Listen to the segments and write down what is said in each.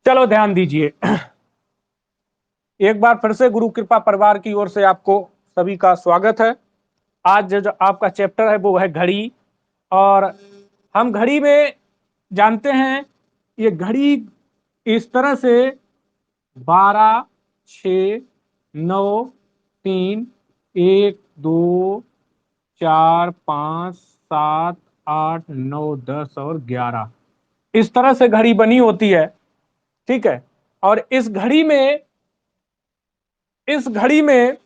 चलो ध्यान दीजिए। एक बार फिर से गुरु कृपा परिवार की ओर से आपको सभी का स्वागत है। आज जो आपका चैप्टर है वो है घड़ी। और हम घड़ी में जानते हैं, ये घड़ी इस तरह से 12, 6, 9, 3, 1, 2, 4, 5, 7, 8, 9, 10 और 11 इस तरह से घड़ी बनी होती है। ठीक है। और इस घड़ी में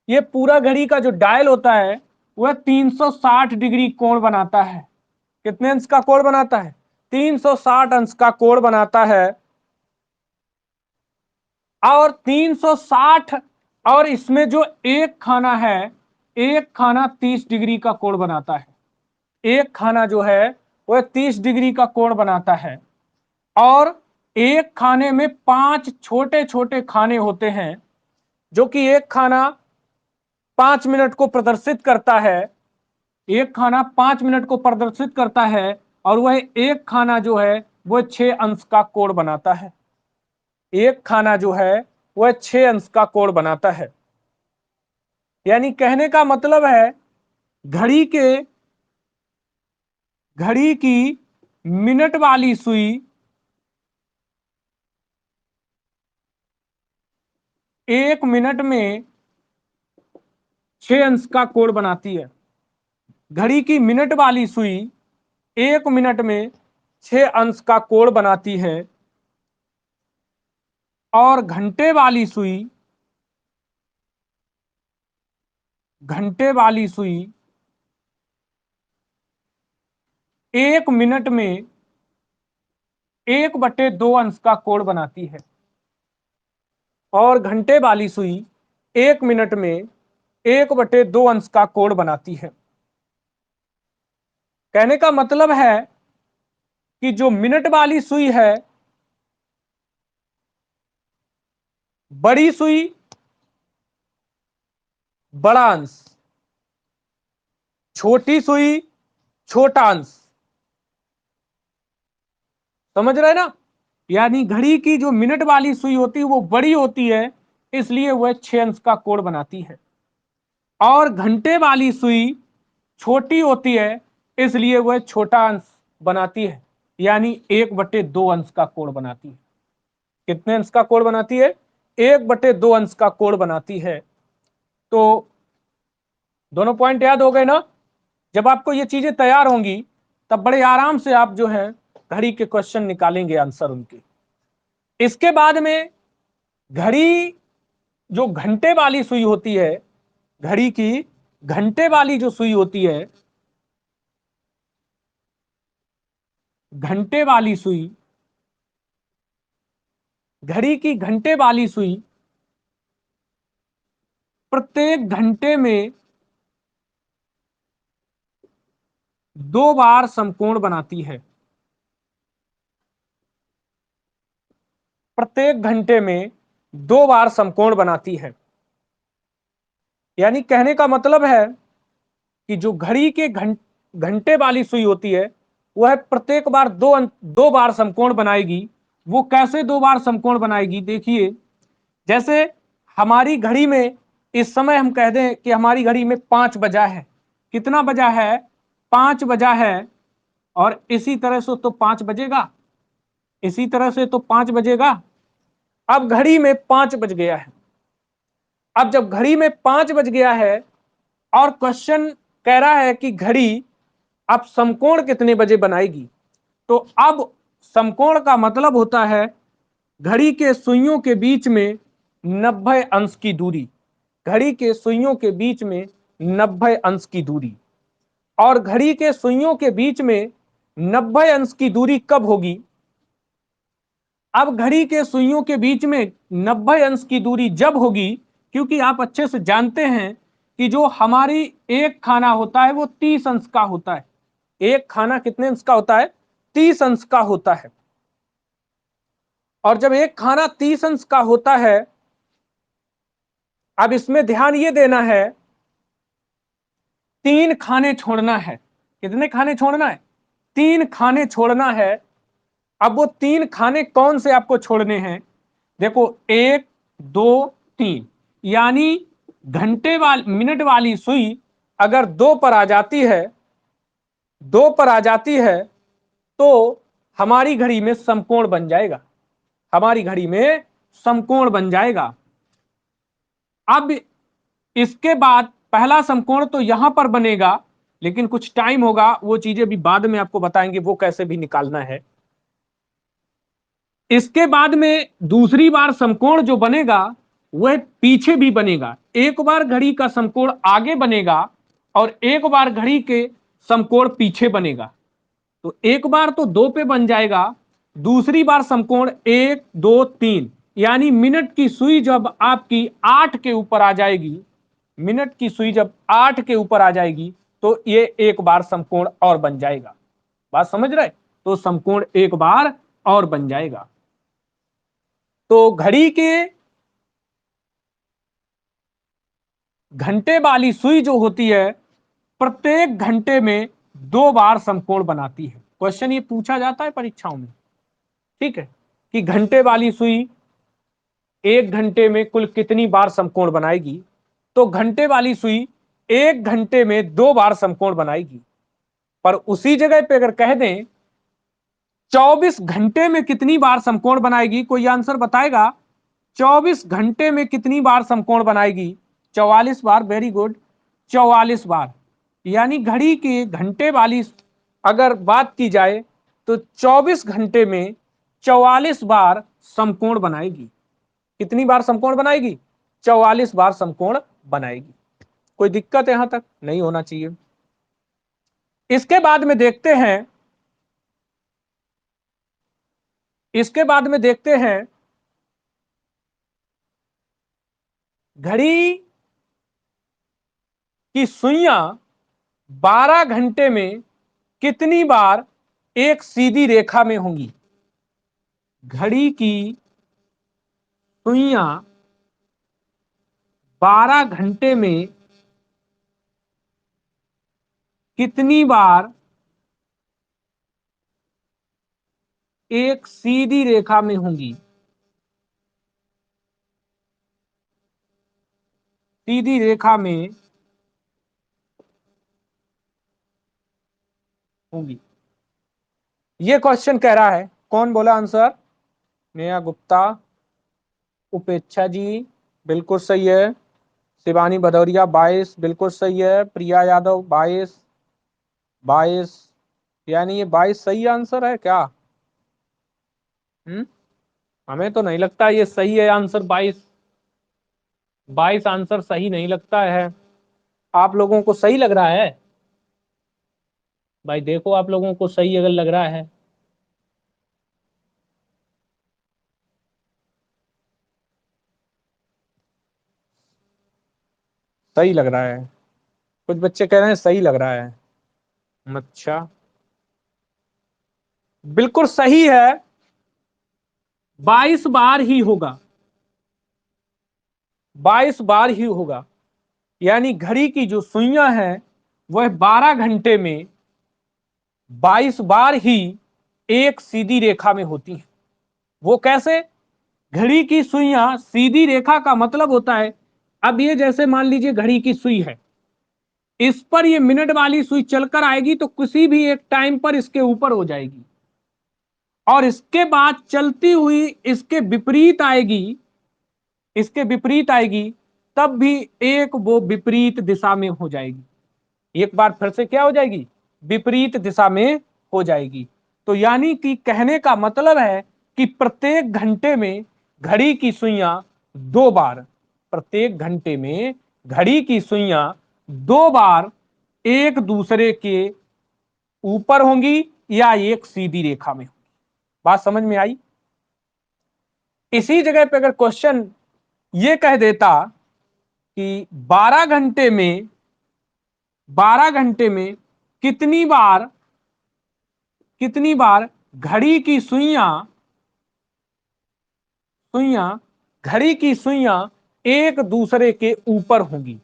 ये पूरा घड़ी का जो डायल होता है वह 360 डिग्री कोण बनाता है। कितने अंश का कोण बनाता है? 360 अंश का कोण बनाता है। और 360, और इसमें जो एक खाना है, एक खाना 30 डिग्री का कोण बनाता है। एक खाना जो है वह 30 डिग्री का कोण बनाता है। और एक खाने में 5 छोटे छोटे खाने होते हैं, जो कि एक खाना 5 मिनट को प्रदर्शित करता है। एक खाना 5 मिनट को प्रदर्शित करता है, और वह एक खाना जो है वह 6 अंश का कोण बनाता है। एक खाना जो है वह 6 अंश का कोण बनाता है। यानी कहने का मतलब है, घड़ी के घड़ी की मिनट वाली सुई एक मिनट में 6 अंश का कोण बनाती है। घड़ी की मिनट वाली सुई एक मिनट में 6 अंश का कोण बनाती है। और घंटे वाली सुई एक मिनट में 1/2 अंश का कोण बनाती है। और घंटे वाली सुई एक मिनट में 1/2 अंश का कोण बनाती है। कहने का मतलब है कि जो मिनट वाली सुई है, बड़ी सुई बड़ा अंश, छोटी सुई छोटा अंश। समझ रहे ना? यानी घड़ी की जो मिनट वाली सुई होती है वो बड़ी होती है, इसलिए वह 6 अंश का कोण बनाती है। और घंटे वाली सुई छोटी होती है, इसलिए वह छोटा अंश बनाती है। यानी 1/2 अंश का कोण बनाती है। कितने अंश का कोण बनाती है? 1/2 अंश का कोण बनाती है। तो दोनों पॉइंट याद हो गए ना? जब आपको ये चीजें तैयार होंगी, तब बड़े आराम से आप जो है घड़ी के क्वेश्चन निकालेंगे, आंसर उनके। इसके बाद में घड़ी जो घंटे वाली सुई होती है, घड़ी की घंटे वाली जो सुई होती है, घंटे वाली सुई घड़ी की घंटे वाली सुई प्रत्येक घंटे में 2 बार समकोण बनाती है। प्रत्येक घंटे में 2 बार समकोण बनाती है। यानी कहने का मतलब है कि जो घड़ी के घंटे वाली सुई होती है, वह प्रत्येक बार दो बार समकोण बनाएगी। वो कैसे 2 बार समकोण बनाएगी? देखिए, जैसे हमारी घड़ी में इस समय हम कह दें कि हमारी घड़ी में 5 बजा है। कितना बजा है? 5 बजा है। और इसी तरह से तो 5 बजेगा, इसी तरह से तो 5 बजेगा। अब घड़ी में 5 बज गया है। अब जब घड़ी में 5 बज गया है और क्वेश्चन कह रहा है कि घड़ी अब समकोण कितने बजे बनाएगी, तो अब समकोण का मतलब होता है घड़ी के सुइयों के बीच में 90 अंश की दूरी। घड़ी के सुइयों के बीच में 90 अंश की दूरी। और घड़ी के सुइयों के बीच में 90 अंश की दूरी कब होगी? अब घड़ी के सुइयों के बीच में 90 अंश की दूरी जब होगी, क्योंकि आप अच्छे से जानते हैं कि जो हमारी एक खाना होता है वो 30 अंश का होता है। एक खाना कितने अंश का होता है? 30 अंश का होता है। और जब एक खाना 30 अंश का होता है, अब इसमें ध्यान ये देना है, 3 खाने छोड़ना है। कितने खाने छोड़ना है? 3 खाने छोड़ना है। अब वो 3 खाने कौन से आपको छोड़ने हैं? देखो 1 2 3, यानी घंटे वाली मिनट वाली सुई अगर 2 पर आ जाती है, 2 पर आ जाती है तो हमारी घड़ी में समकोण बन जाएगा, हमारी घड़ी में समकोण बन जाएगा। अब इसके बाद पहला समकोण तो यहां पर बनेगा, लेकिन कुछ टाइम होगा, वो चीजें भी बाद में आपको बताएंगे वो कैसे भी निकालना है। इसके बाद में दूसरी बार समकोण जो बनेगा वह पीछे भी बनेगा। एक बार घड़ी का समकोण आगे बनेगा और एक बार घड़ी के समकोण पीछे बनेगा। तो एक बार तो 2 पे बन जाएगा, दूसरी बार समकोण 1 2 3, यानी मिनट की सुई जब आपकी 8 के ऊपर आ जाएगी, मिनट की सुई जब 8 के ऊपर आ जाएगी तो ये एक बार समकोण और बन जाएगा। बात समझ रहे? तो समकोण एक बार और बन जाएगा। तो घड़ी के घंटे वाली सुई जो होती है प्रत्येक घंटे में 2 बार समकोण बनाती है। क्वेश्चन ये पूछा जाता है परीक्षाओं में, ठीक है, कि घंटे वाली सुई 1 घंटे में कुल कितनी बार समकोण बनाएगी? तो घंटे वाली सुई 1 घंटे में 2 बार समकोण बनाएगी। पर उसी जगह पे अगर कह दें 24 घंटे में कितनी बार समकोण बनाएगी, कोई आंसर बताएगा? 24 घंटे में कितनी बार समकोण बनाएगी? 44 बार। वेरी गुड, 44 बार। यानी घड़ी के घंटे वाली अगर बात की जाए तो 24 घंटे में 44 बार समकोण बनाएगी। कितनी बार समकोण बनाएगी? 44 बार समकोण बनाएगी। कोई दिक्कत यहां तक नहीं होना चाहिए। इसके बाद में देखते हैं, इसके बाद में देखते हैं घड़ी की सुइयां 12 घंटे में कितनी बार एक सीधी रेखा में होंगी? घड़ी की सुइयां 12 घंटे में कितनी बार एक सीधी रेखा में होंगी? सीधी रेखा में होंगी। ये क्वेश्चन कह रहा है। कौन बोला आंसर? नेहा गुप्ता, उपेक्षा जी बिल्कुल सही है, शिवानी भदौरिया 22 बिल्कुल सही है, प्रिया यादव 22 22, यानी ये 22 सही आंसर है क्या? हमें तो नहीं लगता ये सही है आंसर। 22 22 आंसर सही नहीं लगता है। आप लोगों को सही लग रहा है? भाई देखो आप लोगों को सही अगर लग रहा है। सही लग रहा है, कुछ बच्चे कह रहे हैं सही लग रहा है। अच्छा, बिल्कुल सही है, 22 बार ही होगा, 22 बार ही होगा। यानी घड़ी की जो सुइयां हैं वह 12 घंटे में 22 बार ही एक सीधी रेखा में होती हैं। वो कैसे? घड़ी की सुइयां सीधी रेखा का मतलब होता है, अब ये जैसे मान लीजिए घड़ी की सुई है, इस पर ये मिनट वाली सुई चलकर आएगी तो किसी भी एक टाइम पर इसके ऊपर हो जाएगी, और इसके बाद चलती हुई इसके विपरीत आएगी, इसके विपरीत आएगी, तब भी एक वो विपरीत दिशा में हो जाएगी। एक बार फिर से क्या हो जाएगी? विपरीत दिशा में हो जाएगी। तो यानी कि कहने का मतलब है कि प्रत्येक घंटे में घड़ी की सुइयां 2 बार, प्रत्येक घंटे में घड़ी की सुइयां 2 बार एक दूसरे के ऊपर होंगी या एक सीधी रेखा में होंगी। बात समझ में आई? इसी जगह पे अगर क्वेश्चन ये कह देता कि 12 घंटे में 12 घंटे में कितनी बार, कितनी बार घड़ी की सुइयां सुइयां घड़ी की सुइयां एक दूसरे के ऊपर होंगी,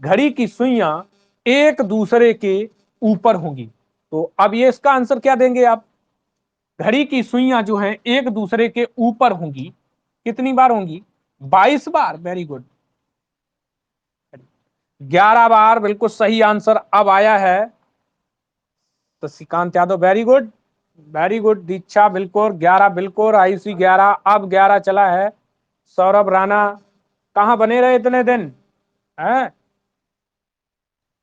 घड़ी की सुइयां एक दूसरे के ऊपर होंगी, तो अब ये इसका आंसर क्या देंगे आप? घड़ी की सुइयां जो है एक दूसरे के ऊपर होंगी, कितनी बार होंगी? 22 बार। वेरी गुड, 11 बार बिल्कुल सही आंसर अब आया है। तो Shrikant Yadav very good, very good. Diksha बिल्कुल 11, बिल्कुल आयुषी 11, अब 11 चला है। सौरभ राणा कहां बने रहे इतने दिन हैं?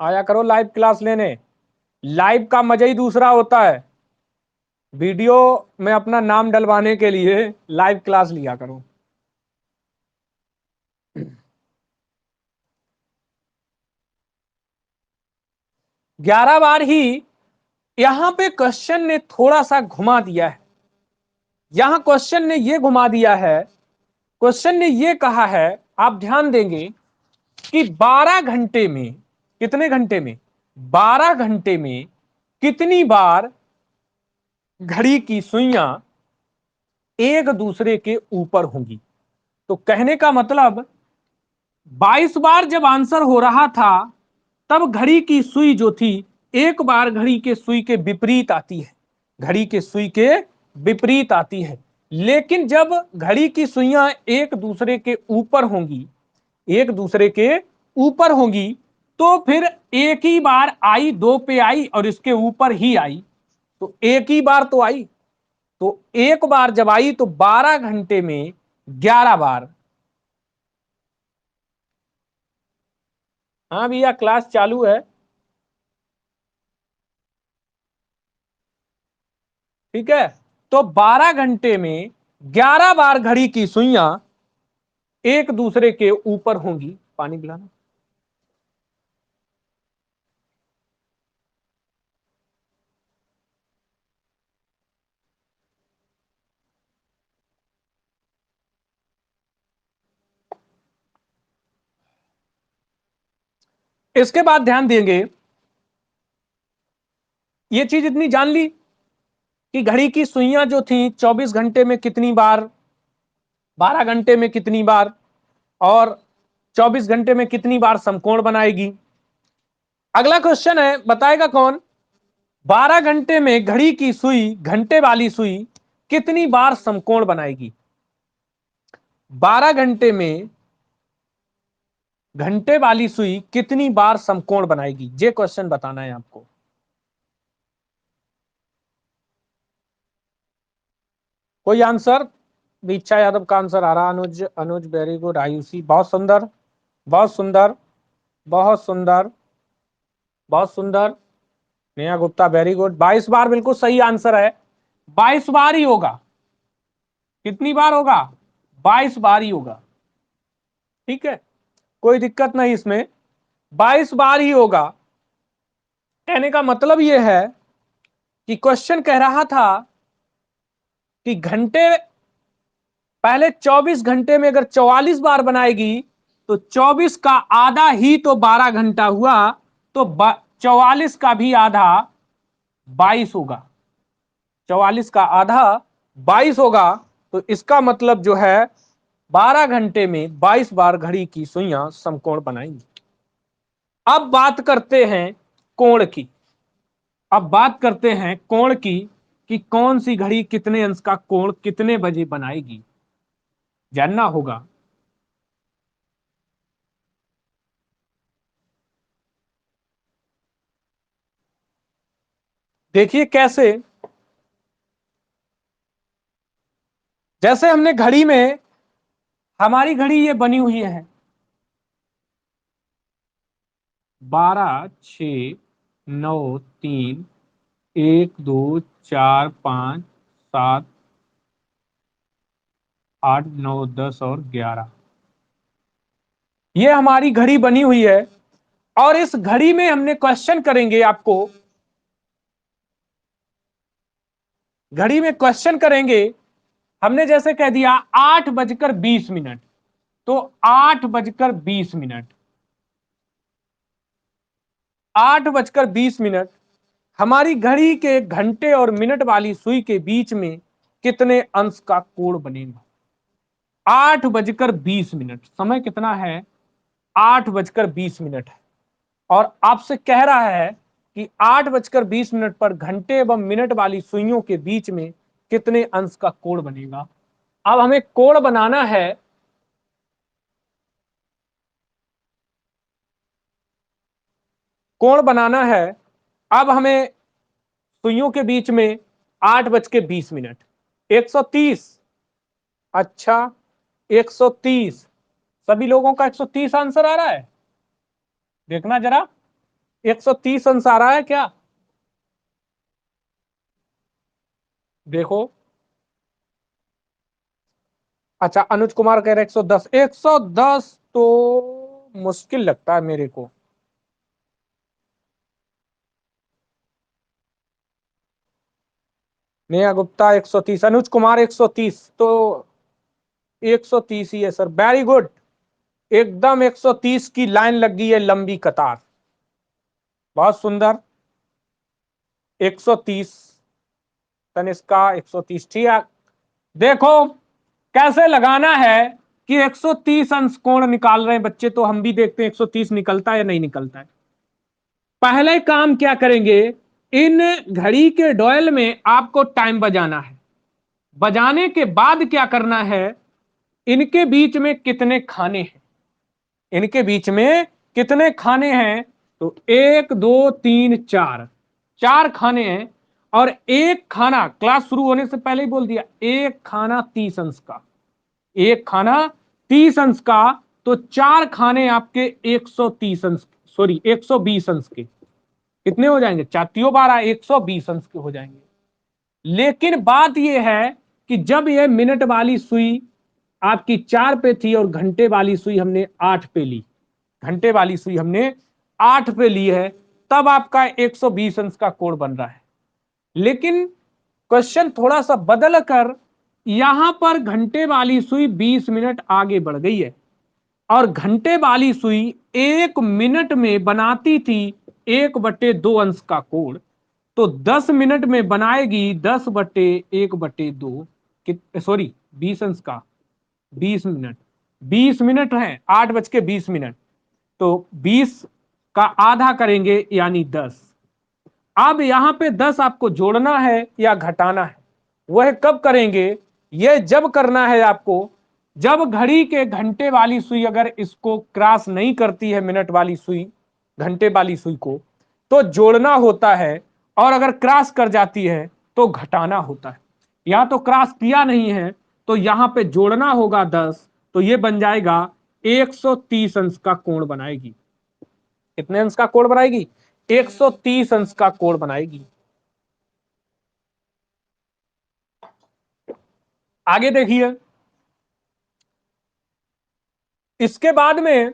आया करो लाइव क्लास लेने। लाइव का मजा ही दूसरा होता है। वीडियो में अपना नाम डलवाने के लिए लाइव क्लास लिया करो। ग्यारह बार ही यहां पे क्वेश्चन ने थोड़ा सा घुमा दिया है। यहां क्वेश्चन ने ये घुमा दिया है, क्वेश्चन ने ये कहा है, आप ध्यान देंगे कि 12 घंटे में, कितने घंटे में? 12 घंटे में कितनी बार घड़ी की सुइयां एक दूसरे के ऊपर होंगी। तो कहने का मतलब 22 बार जब आंसर हो रहा था तब घड़ी की सुई जो थी एक बार घड़ी के सुई के विपरीत आती है, घड़ी के सुई के विपरीत आती है। लेकिन जब घड़ी की सुइयां एक दूसरे के ऊपर होंगी, एक दूसरे के ऊपर होंगी, तो फिर एक ही बार आई, दो पे आई और इसके ऊपर ही आई, तो एक ही बार तो आई। तो एक बार जब आई तो 12 घंटे में 11 बार। हाँ भैया क्लास चालू है, ठीक है। तो 12 घंटे में 11 बार घड़ी की सुइयां एक दूसरे के ऊपर होंगी। पानी पिलाना। इसके बाद ध्यान देंगे, ये चीज इतनी जान ली कि घड़ी की सुइयां जो थी 24 घंटे में कितनी बार, 12 घंटे में कितनी बार और 24 घंटे में कितनी बार समकोण बनाएगी। अगला क्वेश्चन है, बताएगा कौन? 12 घंटे में घड़ी की सुई, घंटे वाली सुई कितनी बार समकोण बनाएगी। 12 घंटे में घंटे वाली सुई कितनी बार समकोण बनाएगी, ये क्वेश्चन बताना है आपको। कोई आंसर? दीक्षा यादव का आंसर आ रहा। अनुज, अनुज वेरी गुड। आयुषी बहुत सुंदर, बहुत सुंदर, बहुत सुंदर, बहुत सुंदर। Neha Gupta very good. 22 बार बिल्कुल सही आंसर है। 22 बार ही होगा। कितनी बार होगा? 22 बार ही होगा, ठीक है, कोई दिक्कत नहीं इसमें, 22 बार ही होगा। कहने का मतलब यह है कि क्वेश्चन कह रहा था कि घंटे, पहले 24 घंटे में अगर 44 बार बनाएगी तो 24 का आधा ही तो 12 घंटा हुआ, तो 44 का भी आधा 22 होगा, 44 का आधा 22 होगा। तो इसका मतलब जो है 12 घंटे में 22 बार घड़ी की सुइयां समकोण बनाएंगी। अब बात करते हैं कोण की, अब बात करते हैं कोण की कि कौन सी घड़ी कितने अंश का कोण कितने बजे बनाएगी, जानना होगा। देखिए कैसे, जैसे हमने घड़ी में, हमारी घड़ी ये बनी हुई है 12, 6, 9, 3, 1, 2, 4, 5, 7, 8, 9, 10 और 11, ये हमारी घड़ी बनी हुई है। और इस घड़ी में हमने क्वेश्चन करेंगे आपको, घड़ी में क्वेश्चन करेंगे। हमने जैसे कह दिया 8:20, तो 8:20, 8:20 हमारी घड़ी के घंटे और मिनट वाली सुई के बीच में कितने अंश का कोण बनेगा। 8:20, समय कितना है? 8:20 है। और आपसे कह रहा है कि 8:20 पर घंटे एवं मिनट वाली सुइयों के बीच में कितने अंश का कोण बनेगा। अब हमें कोण बनाना है, कोण बनाना है। अब हमें सुइयों के बीच में 8:20, 130। अच्छा, 130, सभी लोगों का 130 आंसर आ रहा है, देखना जरा, 130 अंश आ रहा है क्या? देखो, अच्छा, अनुज कुमार कह रहे 110, 110 तो मुश्किल लगता है मेरे को। नेहा गुप्ता 130, अनुज कुमार 130, तो 130 ही है सर, वेरी गुड। एकदम 130 की लाइन लग गई है, लंबी कतार, बहुत सुंदर। 130, तनिष्का 130, ठीक है। देखो कैसे लगाना है कि 130 अंश कोण निकाल रहे हैं बच्चे, तो हम भी देखते हैं 130 निकलता है या नहीं निकलता है। पहले काम क्या करेंगे, इन घड़ी के डॉयल में आपको टाइम बजाना है। बजाने के बाद क्या करना है, इनके बीच में कितने खाने हैं, इनके बीच में कितने खाने हैं, तो 1 2 3 4, 4 खाने हैं। और एक खाना, क्लास शुरू होने से पहले ही बोल दिया, एक खाना 30 अंश का, एक खाना 30 अंश का, तो 4 खाने आपके 130 अंश, सॉरी 120 अंश के कितने हो जाएंगे, चातियों 12, 120 अंश के हो जाएंगे। लेकिन बात यह है कि जब यह मिनट वाली सुई आपकी 4 पे थी और घंटे वाली सुई हमने 8 पे ली, घंटे वाली सुई हमने 8 पे ली है, तब आपका 120 अंश का कोण बन रहा है। लेकिन क्वेश्चन थोड़ा सा बदल कर, यहां पर घंटे वाली सुई 20 मिनट आगे बढ़ गई है, और घंटे वाली सुई 1 मिनट में बनाती थी 1/2 अंश का कोण, तो 10 मिनट में बनाएगी 10/1/2, सॉरी 20 अंश का, 20 मिनट, 20 मिनट है, 8:20, तो 20 का आधा करेंगे यानी 10। अब यहां पे 10 आपको जोड़ना है या घटाना है, वह कब करेंगे, यह जब करना है आपको जब घड़ी के घंटे वाली सुई अगर इसको क्रॉस नहीं करती है, मिनट वाली सुई घंटे वाली सुई को, तो जोड़ना होता है, और अगर क्रॉस कर जाती है तो घटाना होता है। या तो क्रॉस किया नहीं है तो यहां पे जोड़ना होगा 10, तो ये बन जाएगा 130 अंश का कोण बनाएगी। कितने अंश का कोण बनाएगी, 130 अंश का कोण बनाएगी। आगे देखिए, इसके बाद में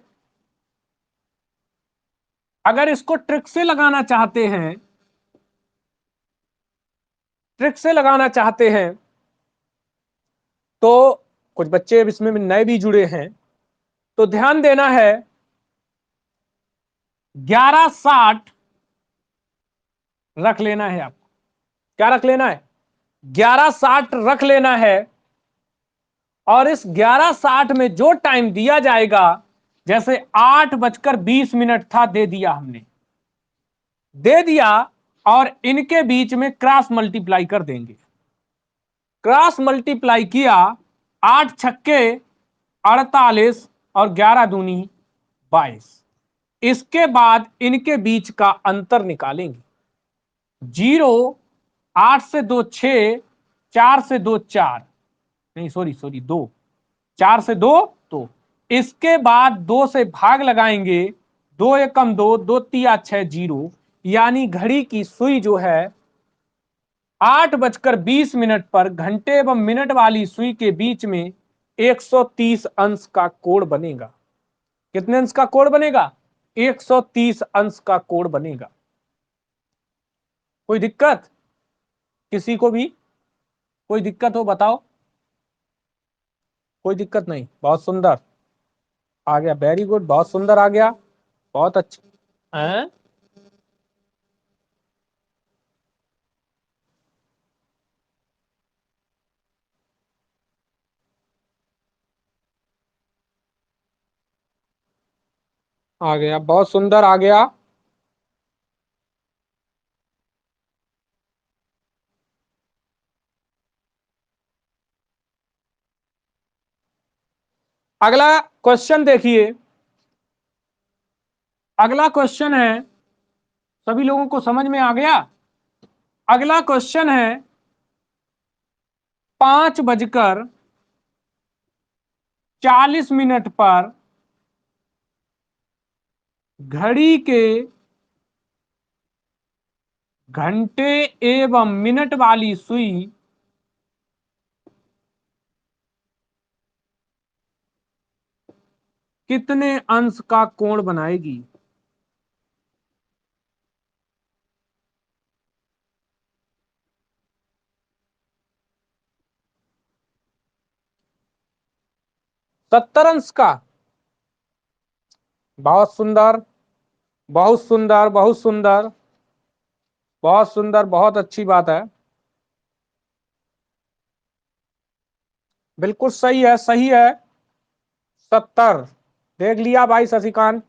अगर इसको ट्रिक से लगाना चाहते हैं, ट्रिक से लगाना चाहते हैं, तो कुछ बच्चे इसमें नए भी जुड़े हैं, तो ध्यान देना है, 1160 रख लेना है आपको। क्या रख लेना है, 1160 रख लेना है, और इस 1160 में जो टाइम दिया जाएगा, जैसे 8:20 था, दे दिया हमने, दे दिया, और इनके बीच में क्रॉस मल्टीप्लाई कर देंगे। क्रॉस मल्टीप्लाई किया, 8 छक्के 48 और 11 दूनी 22। इसके बाद इनके बीच का अंतर निकालेंगे, 0, 8 से 2 6, 4 से 2 4, नहीं सॉरी सॉरी 2, 4 से 2 तो इसके बाद 2 से भाग लगाएंगे, 2 एकम 2, 2 तिया 6, 0, यानी घड़ी की सुई जो है 8:20 पर घंटे एवं मिनट वाली सुई के बीच में 130 अंश का कोण बनेगा। कितने अंश का कोण बनेगा, 130 अंश का कोण बनेगा। कोई दिक्कत किसी को भी, कोई दिक्कत हो बताओ, कोई दिक्कत नहीं, बहुत सुंदर आ गया, वेरी गुड, बहुत सुंदर आ गया, बहुत अच्छा है। आ गया, बहुत सुंदर आ गया। अगला क्वेश्चन देखिए, अगला क्वेश्चन है, सभी लोगों को समझ में आ गया? अगला क्वेश्चन है 5:40 पर घड़ी के घंटे एवं मिनट वाली सुई कितने अंश का कोण बनाएगी? सत्तर अंश का। बहुत सुंदर, बहुत सुंदर, बहुत सुंदर, बहुत सुंदर, बहुत अच्छी बात है। बिल्कुल सही है, सही है। 70 देख लिया भाई शशिकांत।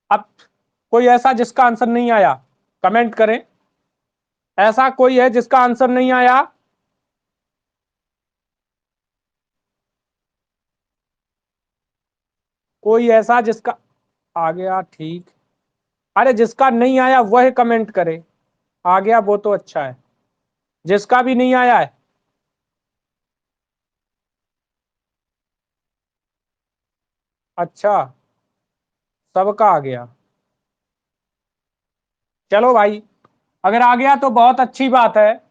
अब कोई ऐसा जिसका आंसर नहीं आया, कमेंट करें। ऐसा कोई है जिसका आंसर नहीं आया? कोई ऐसा जिसका आ गया? ठीक। अरे जिसका नहीं आया वह कमेंट करे, आ गया वो तो अच्छा है। जिसका भी नहीं आया है, अच्छा, सबका आ गया। चलो भाई, अगर आ गया तो बहुत अच्छी बात है,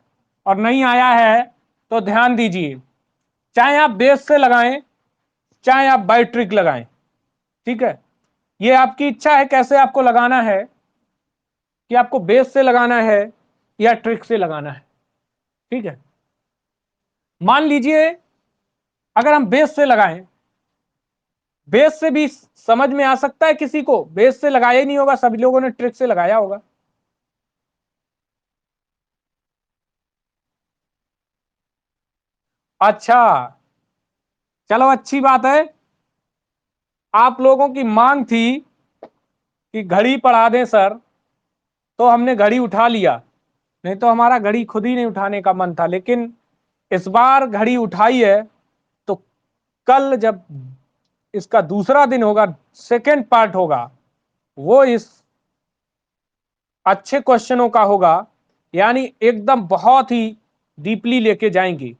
और नहीं आया है तो ध्यान दीजिए, चाहे आप बेस से लगाएं, चाहे आप बाई ट्रिक लगाएं, ठीक है? ये आपकी इच्छा है कैसे आपको लगाना है, कि आपको बेस से लगाना है या ट्रिक से लगाना है, ठीक है? मान लीजिए अगर हम बेस से लगाएं, बेस से भी समझ में आ सकता है किसी को, बेस से लगाया ही नहीं होगा, सभी लोगों ने ट्रिक से लगाया होगा। अच्छा, चलो अच्छी बात है। आप लोगों की मांग थी कि घड़ी पढ़ा दें सर, तो हमने घड़ी उठा लिया, नहीं तो हमारा घड़ी खुद ही नहीं उठाने का मन था, लेकिन इस बार घड़ी उठाई है। तो कल जब इसका दूसरा दिन होगा, सेकेंड पार्ट होगा, वो इस अच्छे क्वेश्चनों का होगा, यानी एकदम बहुत ही डीपली लेके जाएंगे।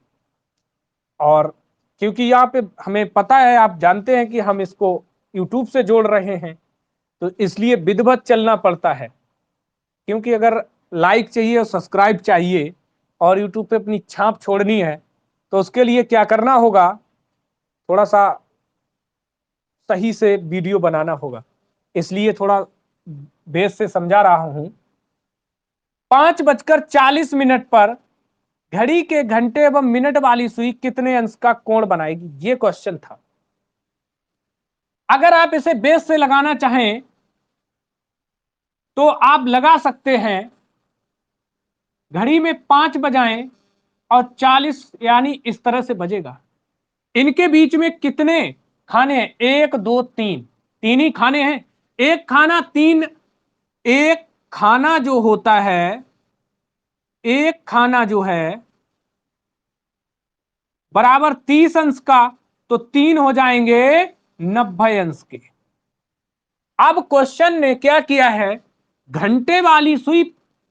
और क्योंकि यहाँ पे हमें पता है, आप जानते हैं कि हम इसको यूट्यूब से जोड़ रहे हैं, तो इसलिए विधिवत चलना पड़ता है। क्योंकि अगर लाइक चाहिए और सब्सक्राइब चाहिए और यूट्यूब पे अपनी छाप छोड़नी है, तो उसके लिए क्या करना होगा, थोड़ा सा सही से वीडियो बनाना होगा। इसलिए थोड़ा बेस से समझा रहा हूं। 5:40 पर घड़ी के घंटे एवं मिनट वाली सुई कितने अंश का कोण बनाएगी, ये क्वेश्चन था। अगर आप इसे बेस से लगाना चाहें तो आप लगा सकते हैं, घड़ी में 5 बजाएं और 40, यानी इस तरह से बजेगा। इनके बीच में कितने खाने हैं? 1 2 3, तीन ही खाने हैं। एक खाना तीन, एक खाना जो होता है, एक खाना जो है बराबर 30 अंश का, तो तीन हो जाएंगे 90 अंश के। अब क्वेश्चन ने क्या किया है, घंटे वाली सुई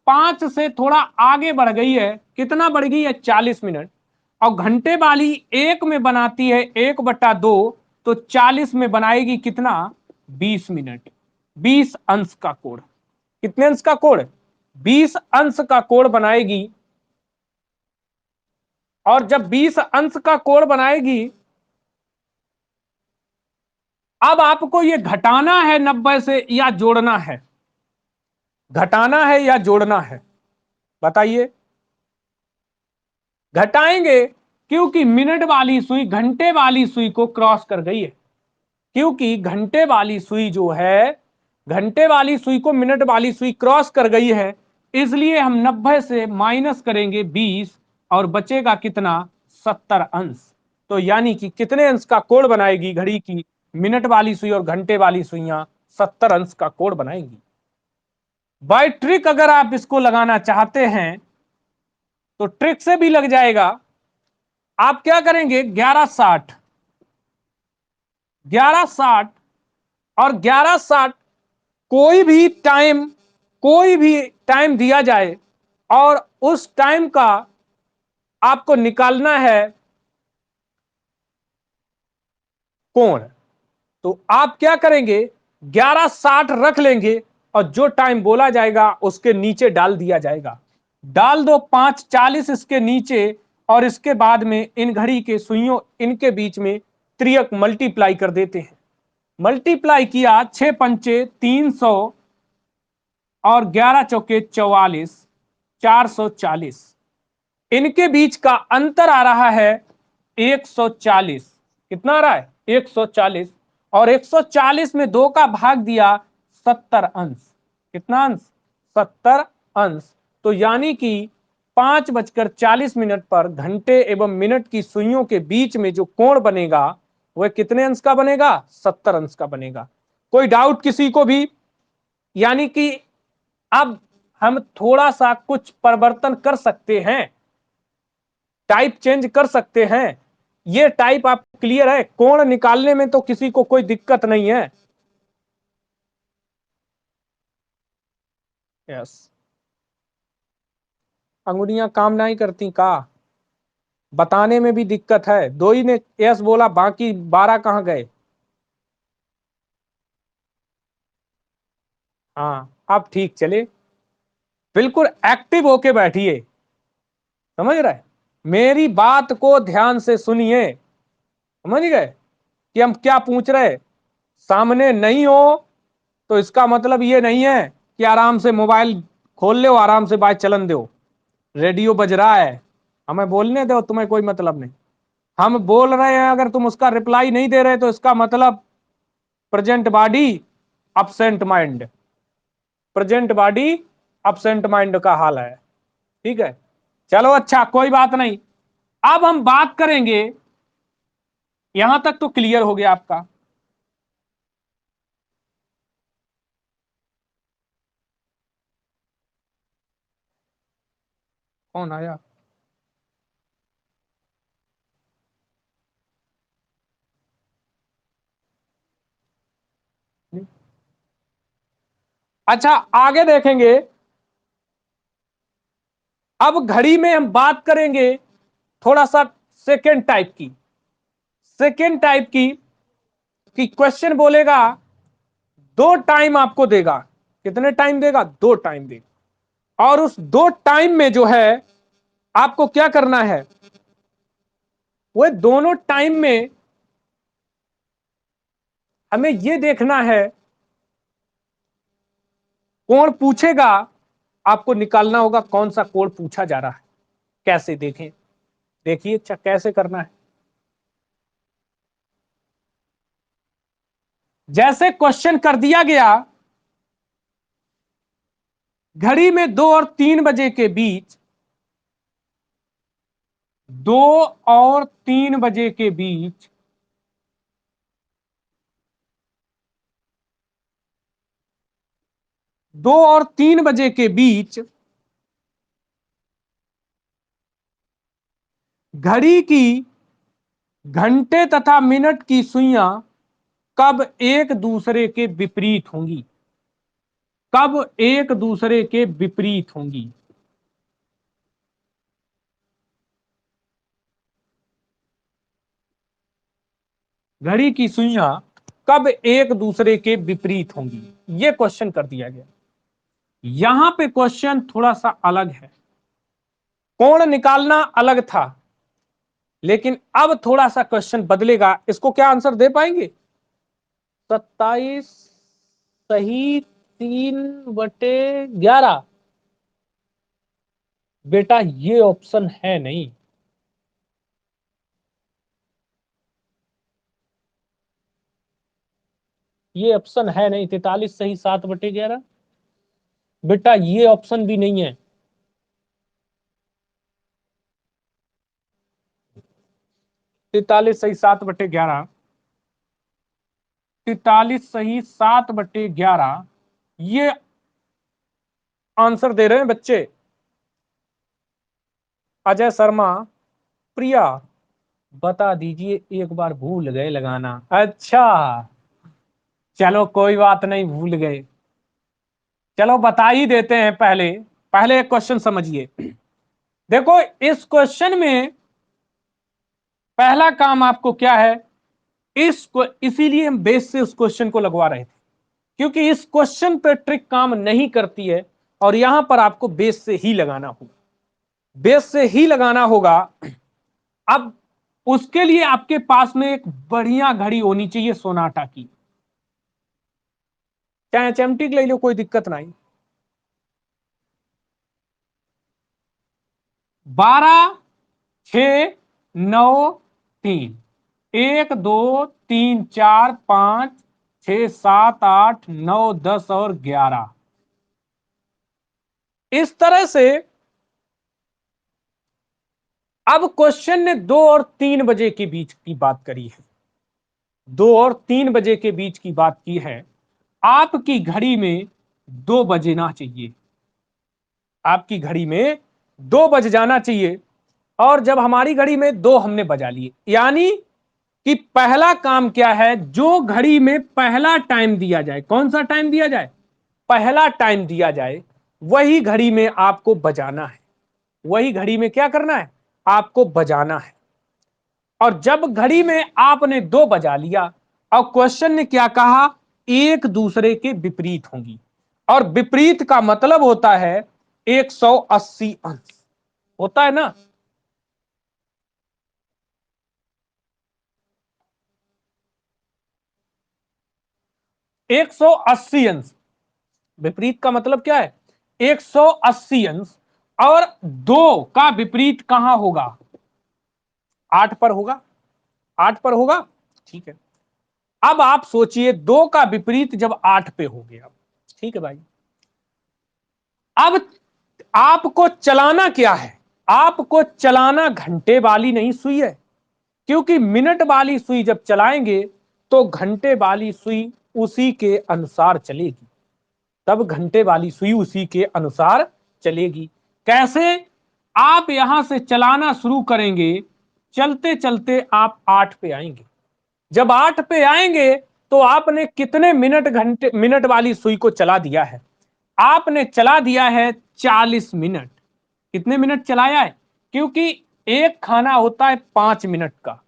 5 से थोड़ा आगे बढ़ गई है, कितना बढ़ गई है? 40 मिनट। और घंटे वाली एक में बनाती है 1/2, तो 40 में बनाएगी कितना? 20 मिनट। 20 अंश का कोण। कितने अंश का कोण? 20 अंश का कोण बनाएगी। और जब 20 अंश का कोण बनाएगी, अब आपको ये घटाना है 90 से या जोड़ना है? घटाना है या जोड़ना है, बताइए? घटाएंगे, क्योंकि मिनट वाली सुई घंटे वाली सुई को क्रॉस कर गई है। क्योंकि घंटे वाली सुई जो है, घंटे वाली सुई को मिनट वाली सुई क्रॉस कर गई है, इसलिए हम 90 से माइनस करेंगे 20 और बचेगा कितना, 70 अंश। तो यानी कि कितने अंश का कोण बनाएगी घड़ी की मिनट वाली सुई और घंटे वाली सुइयां, 70 अंश का कोण बनाएंगी। बाय ट्रिक अगर आप इसको लगाना चाहते हैं तो ट्रिक से भी लग जाएगा। आप क्या करेंगे, 1160 1160 और 1160 कोई भी टाइम दिया जाए और उस टाइम का आपको निकालना है कोण। तो आप क्या करेंगे, 1160 रख लेंगे और जो टाइम बोला जाएगा उसके नीचे डाल दिया जाएगा। डाल दो 5:40 इसके नीचे और इसके बाद में इन घड़ी के सुइयों इनके बीच में त्रियक मल्टीप्लाई कर देते हैं। मल्टीप्लाई किया, 6 पंचे 300 और 11 चौके 44, 440। इनके बीच का अंतर आ रहा है 140। कितना आ रहा है, 140। और 140 में 2 का भाग दिया, 70 अंश। कितना अंश, 70 अंश। तो यानी कि 5:40 पर घंटे एवं मिनट की सुइयों के बीच में जो कोण बनेगा वह कितने अंश का बनेगा, 70 अंश का बनेगा। कोई डाउट किसी को भी? यानी कि अब हम थोड़ा सा कुछ परिवर्तन कर सकते हैं, टाइप चेंज कर सकते हैं। ये टाइप आप क्लियर है, कोण निकालने में तो किसी को कोई दिक्कत नहीं है। यस, अंगुलियां काम नहीं करती का, बताने में भी दिक्कत है। दो ही ने यस बोला, बाकी 12 कहां गए? हाँ, अब ठीक चले। बिल्कुल एक्टिव होके बैठिए, समझ रहे, मेरी बात को ध्यान से सुनिए। समझ गए कि हम क्या पूछ रहे? सामने नहीं हो तो इसका मतलब ये नहीं है कि आराम से मोबाइल खोल ले, आराम से बाइक चलन दो, रेडियो बज रहा है, हमें बोलने दो, तुम्हें कोई मतलब नहीं। हम बोल रहे हैं, अगर तुम उसका रिप्लाई नहीं दे रहे तो इसका मतलब present body absent mind, present body absent mind का हाल है। ठीक है, चलो अच्छा, कोई बात नहीं। अब हम बात करेंगे, यहां तक तो क्लियर हो गया आपका। कौन आया? अच्छा, आगे देखेंगे। अब घड़ी में हम बात करेंगे थोड़ा सा सेकेंड टाइप की। सेकेंड टाइप की कि क्वेश्चन बोलेगा, दो टाइम आपको देगा। कितने टाइम देगा, दो टाइम देगा। और उस दो टाइम में जो है आपको क्या करना है, वो दोनों टाइम में हमें यह देखना है, कोण पूछेगा, आपको निकालना होगा कौन सा कोण पूछा जा रहा है। कैसे देखें, देखिए अच्छा कैसे करना है। जैसे क्वेश्चन कर दिया गया, घड़ी में 2 और 3 बजे के बीच, 2 और 3 बजे के बीच 2 और 3 बजे के बीच घड़ी की घंटे तथा मिनट की सुइयां कब एक दूसरे के विपरीत होंगी, कब एक दूसरे के विपरीत होंगी। घड़ी की सुइयां कब एक दूसरे के विपरीत होंगी, यह क्वेश्चन कर दिया गया। यहां पे क्वेश्चन थोड़ा सा अलग है, कोण निकालना अलग था, लेकिन अब थोड़ा सा क्वेश्चन बदलेगा। इसको क्या आंसर दे पाएंगे? 27 सही 3/11। बेटा ये ऑप्शन है नहीं, ये ऑप्शन है नहीं। 43 सही 7/11। बेटा ये ऑप्शन भी नहीं है। 43 सही 7/11। 43 सही 7/11 ये आंसर दे रहे हैं बच्चे। अजय शर्मा, प्रिया, बता दीजिए, एक बार भूल गए लगाना। अच्छा, चलो कोई बात नहीं, भूल गए। चलो बता ही देते हैं। पहले पहले एक क्वेश्चन समझिए। देखो इस क्वेश्चन में पहला काम आपको क्या है, इसको इसीलिए हम बेस से उस क्वेश्चन को लगवा रहे थे, क्योंकि इस क्वेश्चन पे ट्रिक काम नहीं करती है और यहां पर आपको बेस से ही लगाना होगा, बेस से ही लगाना होगा। अब उसके लिए आपके पास में एक बढ़िया घड़ी होनी चाहिए सोनाटा की, चाहे एचएमटी की ले लो, कोई दिक्कत नहीं। 12, 6, 9, 3, 1, 2, 3, 4, 5, 6, 7, 8, 9, 10 और 11। इस तरह से अब क्वेश्चन ने 2 और 3 बजे के बीच की बात करी है, 2 और 3 बजे के बीच की बात की है। आपकी घड़ी में 2 बजना चाहिए, आपकी घड़ी में 2 बज जाना चाहिए। और जब हमारी घड़ी में 2 हमने बजा लिए, यानी कि पहला काम क्या है, जो घड़ी में पहला टाइम दिया जाए, कौन सा टाइम दिया जाए, पहला टाइम दिया जाए, वही घड़ी में आपको बजाना है, वही घड़ी में क्या करना है, आपको बजाना है। और जब घड़ी में आपने 2 बजा लिया, और क्वेश्चन ने क्या कहा, एक दूसरे के विपरीत होंगी, और विपरीत का मतलब होता है 180 अंश, होता है ना। 180 अंश, विपरीत का मतलब क्या है, 180 अंश। और 2 का विपरीत कहां होगा, 8 पर होगा, 8 पर होगा, ठीक है। अब आप सोचिए 2 का विपरीत जब 8 पे हो गया, ठीक है भाई। अब आपको चलाना क्या है, आपको चलाना घंटे वाली नहीं सुई है, क्योंकि मिनट वाली सुई जब चलाएंगे तो घंटे वाली सुई उसी के अनुसार चलेगी, तब घंटे वाली सुई उसी के अनुसार चलेगी। कैसे, आप यहां से चलाना शुरू करेंगे, चलते चलते आप 8 पे आएंगे, जब 8 पे आएंगे तो आपने कितने मिनट, घंटे मिनट वाली सुई को चला दिया है, आपने चला दिया है 40 मिनट। कितने मिनट चलाया है, क्योंकि एक खाना होता है 5 मिनट का,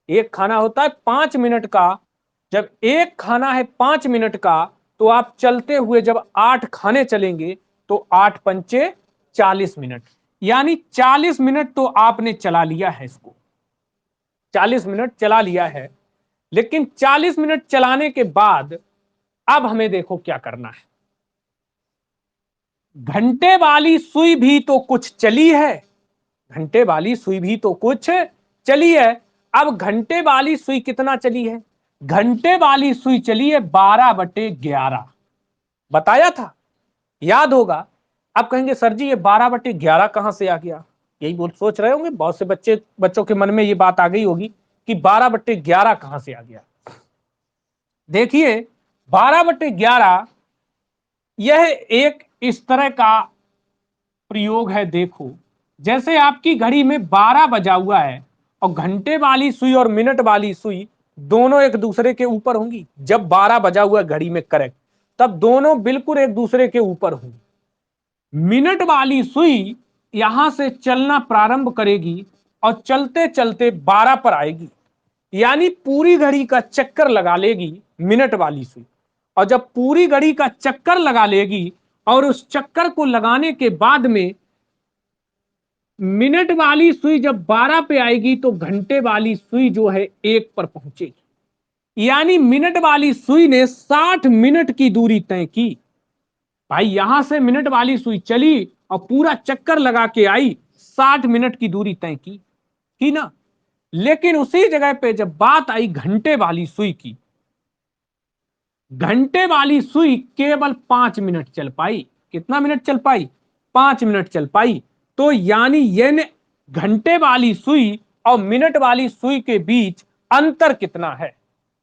एक खाना होता है 5 मिनट का। जब एक खाना है 5 मिनट का, तो आप चलते हुए जब 8 खाने चलेंगे तो 8 पंचे 40 मिनट, यानी 40 मिनट तो आपने चला लिया है इसको, 40 मिनट चला लिया है। लेकिन 40 मिनट चलाने के बाद अब हमें देखो क्या करना है, घंटे वाली सुई भी तो कुछ चली है, घंटे वाली सुई भी तो कुछ चली है। अब घंटे वाली सुई कितना चली है, घंटे वाली सुई चली है 12/11, बताया था, याद होगा। आप कहेंगे सर जी ये 12/11 कहां से आ गया, यही बोल सोच रहे होंगे बहुत से बच्चों के मन में ये बात आ गई होगी कि 12/11 कहां से आ गया। देखिए 12/11 यह एक इस तरह का प्रयोग है, देखो जैसे आपकी घड़ी में 12 बजा हुआ है और घंटे वाली सुई और मिनट वाली सुई दोनों एक दूसरे के ऊपर होंगी, जब 12 बजा हुआ घड़ी में करेक्ट, तब दोनों बिल्कुल एक दूसरे के ऊपर होंगी। मिनट वाली सुई यहां से चलना प्रारंभ करेगी और चलते चलते 12 पर आएगी, यानी पूरी घड़ी का चक्कर लगा लेगी मिनट वाली सुई। और जब पूरी घड़ी का चक्कर लगा लेगी और उस चक्कर को लगाने के बाद में मिनट वाली सुई जब 12 पे आएगी तो घंटे वाली सुई जो है 1 पर पहुंचेगी, यानी मिनट वाली सुई ने 60 मिनट की दूरी तय की। भाई यहां से मिनट वाली सुई चली और पूरा चक्कर लगा के आई, 60 मिनट की दूरी तय की ना। लेकिन उसी जगह पे जब बात आई घंटे वाली सुई की, घंटे वाली सुई केवल 5 मिनट चल पाई, कितना मिनट चल पाई? 5 मिनट चल पाई। तो यानी ये घंटे वाली सुई और मिनट वाली सुई के बीच अंतर कितना है?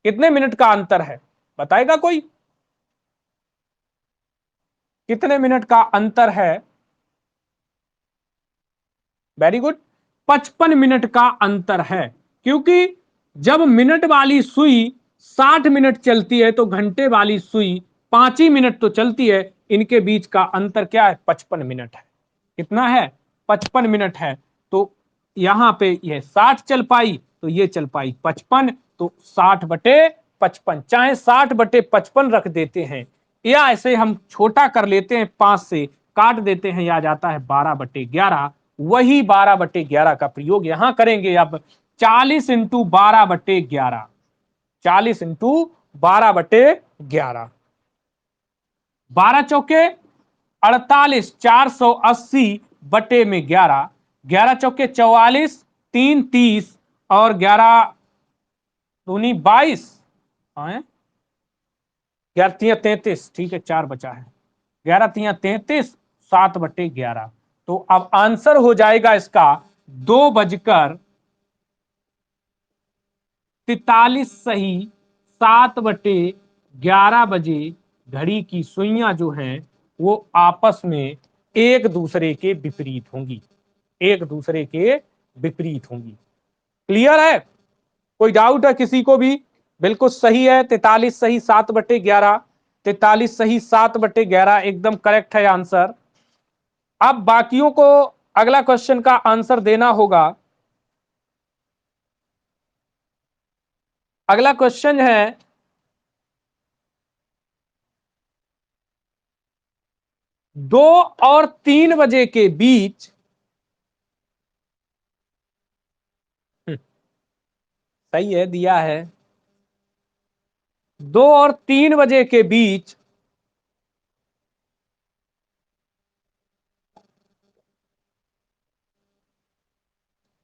कितने मिनट का अंतर है बताएगा कोई? कितने मिनट का अंतर है? वेरी गुड, 55 मिनट का अंतर है। क्योंकि जब मिनट वाली सुई 60 मिनट चलती है तो घंटे वाली सुई 5 ही मिनट तो चलती है। इनके बीच का अंतर क्या है? 55 मिनट है। कितना है? 55 मिनट है। तो यहां पे ये 60 चल पाई तो ये चल पाई 55, तो 60/55, चाहे 60/55 रख देते हैं या ऐसे हम छोटा कर लेते हैं, 5 से काट देते हैं, या जाता है 12/11। वही 12/11 का प्रयोग यहां करेंगे। अब 40 × 12/11, 40 × 12/11, 12 चौके 48, 480/11, 11 चौके 44, 3 30, और 11 दूनी 22, 11 तियां 33, ठीक है 4 बचा है, 11 तियां 33, 7/11। तो अब आंसर हो जाएगा इसका 2:43 सही। 7/11 बजे घड़ी की सुइयां जो हैं वो आपस में एक दूसरे के विपरीत होंगी, एक दूसरे के विपरीत होंगी। क्लियर है? कोई डाउट है किसी को भी? बिल्कुल सही है, 43 सही, 7/11, 43 सही, 7/11 एकदम करेक्ट है आंसर। अब बाकियों को अगला क्वेश्चन का आंसर देना होगा। अगला क्वेश्चन है 2 और 3 बजे के बीच, सही है दिया है, 2 और 3 बजे के बीच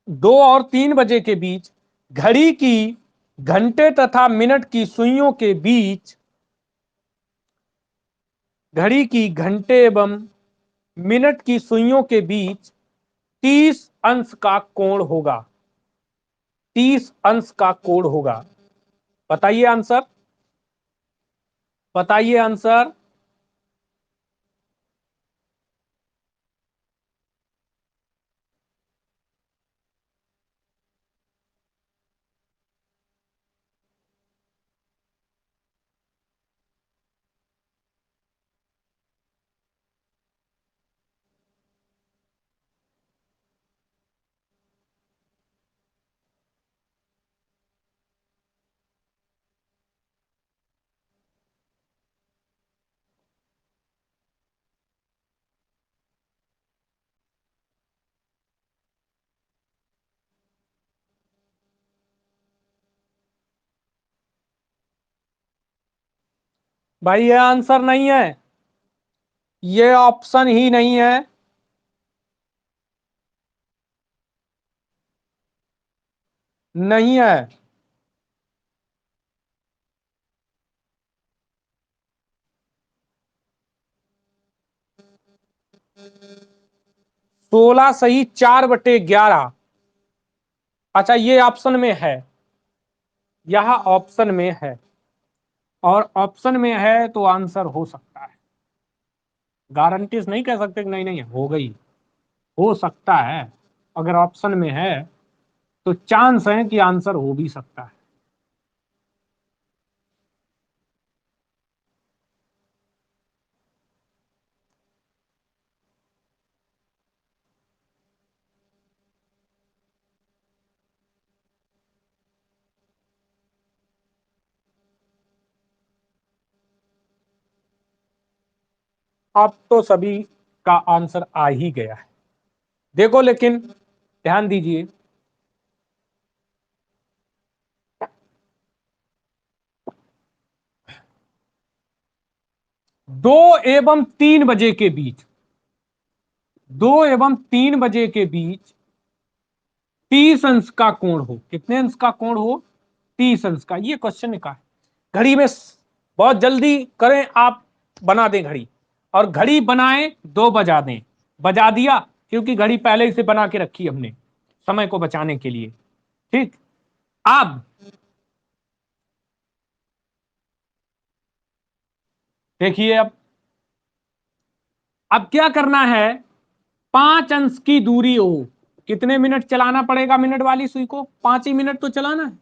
2 और 3 बजे के बीच घड़ी की घंटे तथा मिनट की सुइयों के बीच, घड़ी की घंटे एवं मिनट की सुइयों के बीच 30 अंश का कोण होगा। 30 अंश का कोण होगा। बताइए आंसर, बताइए आंसर। भाई ये आंसर नहीं है, ये ऑप्शन ही नहीं है। नहीं है। 16 सही, 4/11। अच्छा ये ऑप्शन में है, यह ऑप्शन में है, और ऑप्शन में है तो आंसर हो सकता है। गारंटीज नहीं कह सकते कि नहीं नहीं हो गई, हो सकता है। अगर ऑप्शन में है तो चांस है कि आंसर हो भी सकता है। अब तो सभी का आंसर आ ही गया है। देखो लेकिन ध्यान दीजिए, 2 एवं 3 बजे के बीच, 2 एवं 3 बजे के बीच 30 अंश का कोण हो। कितने अंश का कोण हो? 30 अंश का। ये क्वेश्चन का है। घड़ी में बहुत जल्दी करें आप, बना दें घड़ी। और घड़ी बनाए 2 बजा दें। बजा दिया, क्योंकि घड़ी पहले ही से बना के रखी हमने समय को बचाने के लिए। ठीक, अब देखिए, अब क्या करना है, 5 अंश की दूरी हो। कितने मिनट चलाना पड़ेगा मिनट वाली सुई को? 5 ही मिनट तो चलाना है,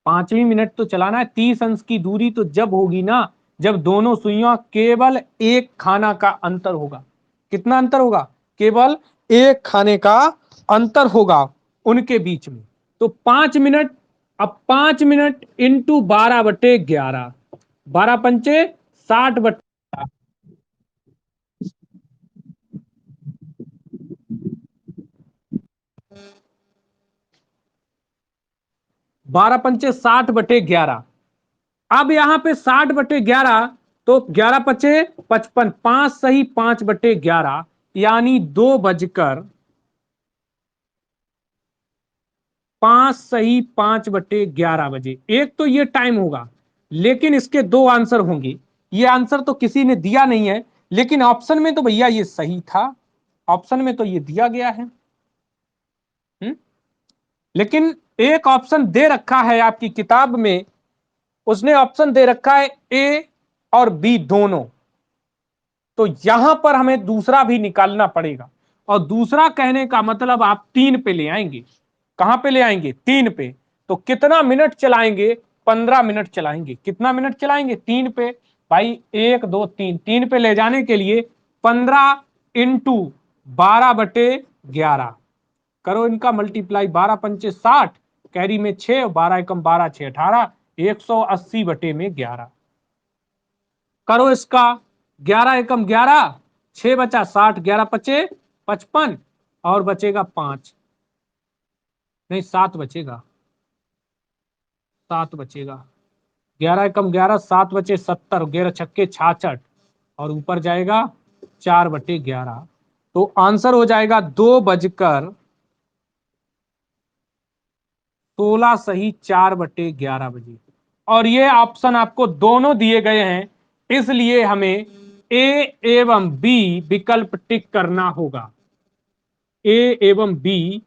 5 मिनट तो चलाना है। 30 अंश की दूरी तो जब होगी ना, जब दोनों सुइयां केवल एक खाना का अंतर होगा। कितना अंतर होगा? केवल एक खाने का अंतर होगा उनके बीच में। तो 5 मिनट, अब 5 मिनट इंटू 12/11, 12 पंचे 60/, 12 पंचे 60/11। अब यहां पे 60/11, तो 11 पचे 55, 5 सही 5/11, यानी 2:05 5 बजे। एक तो ये टाइम होगा, लेकिन इसके दो आंसर होंगे। ये आंसर तो किसी ने दिया नहीं है, लेकिन ऑप्शन में तो भैया ये सही था, ऑप्शन में तो ये दिया गया है। लेकिन एक ऑप्शन दे रखा है आपकी किताब में, उसने ऑप्शन दे रखा है ए और बी दोनों। तो यहां पर हमें दूसरा भी निकालना पड़ेगा, और दूसरा कहने का मतलब आप 3 पे ले आएंगे। कहां पे ले आएंगे? 3 पे। तो कितना मिनट चलाएंगे? 15 मिनट चलाएंगे। कितना मिनट चलाएंगे? 3 पे। भाई 1 2 3, 3 पे ले जाने के लिए 15 इंटू 12/11 करो, इनका मल्टीप्लाई। 12 पंचे 60, कैरी में 6, 12 एकम 12 6 18, 180/11 करो इसका। 11 एकम 11, 6 बचा 60, 11 पचे 55, और बचेगा 5, नहीं 7 बचेगा, 7 बचेगा। 11 एकम 11, 7 बचे 70, 11 छक्के 66, और ऊपर जाएगा 4/11। तो आंसर हो जाएगा 2:16 सही 4/11 बजे। और ये ऑप्शन आपको दोनों दिए गए हैं, इसलिए हमें ए एवं बी विकल्प टिक करना होगा। ए एवं बी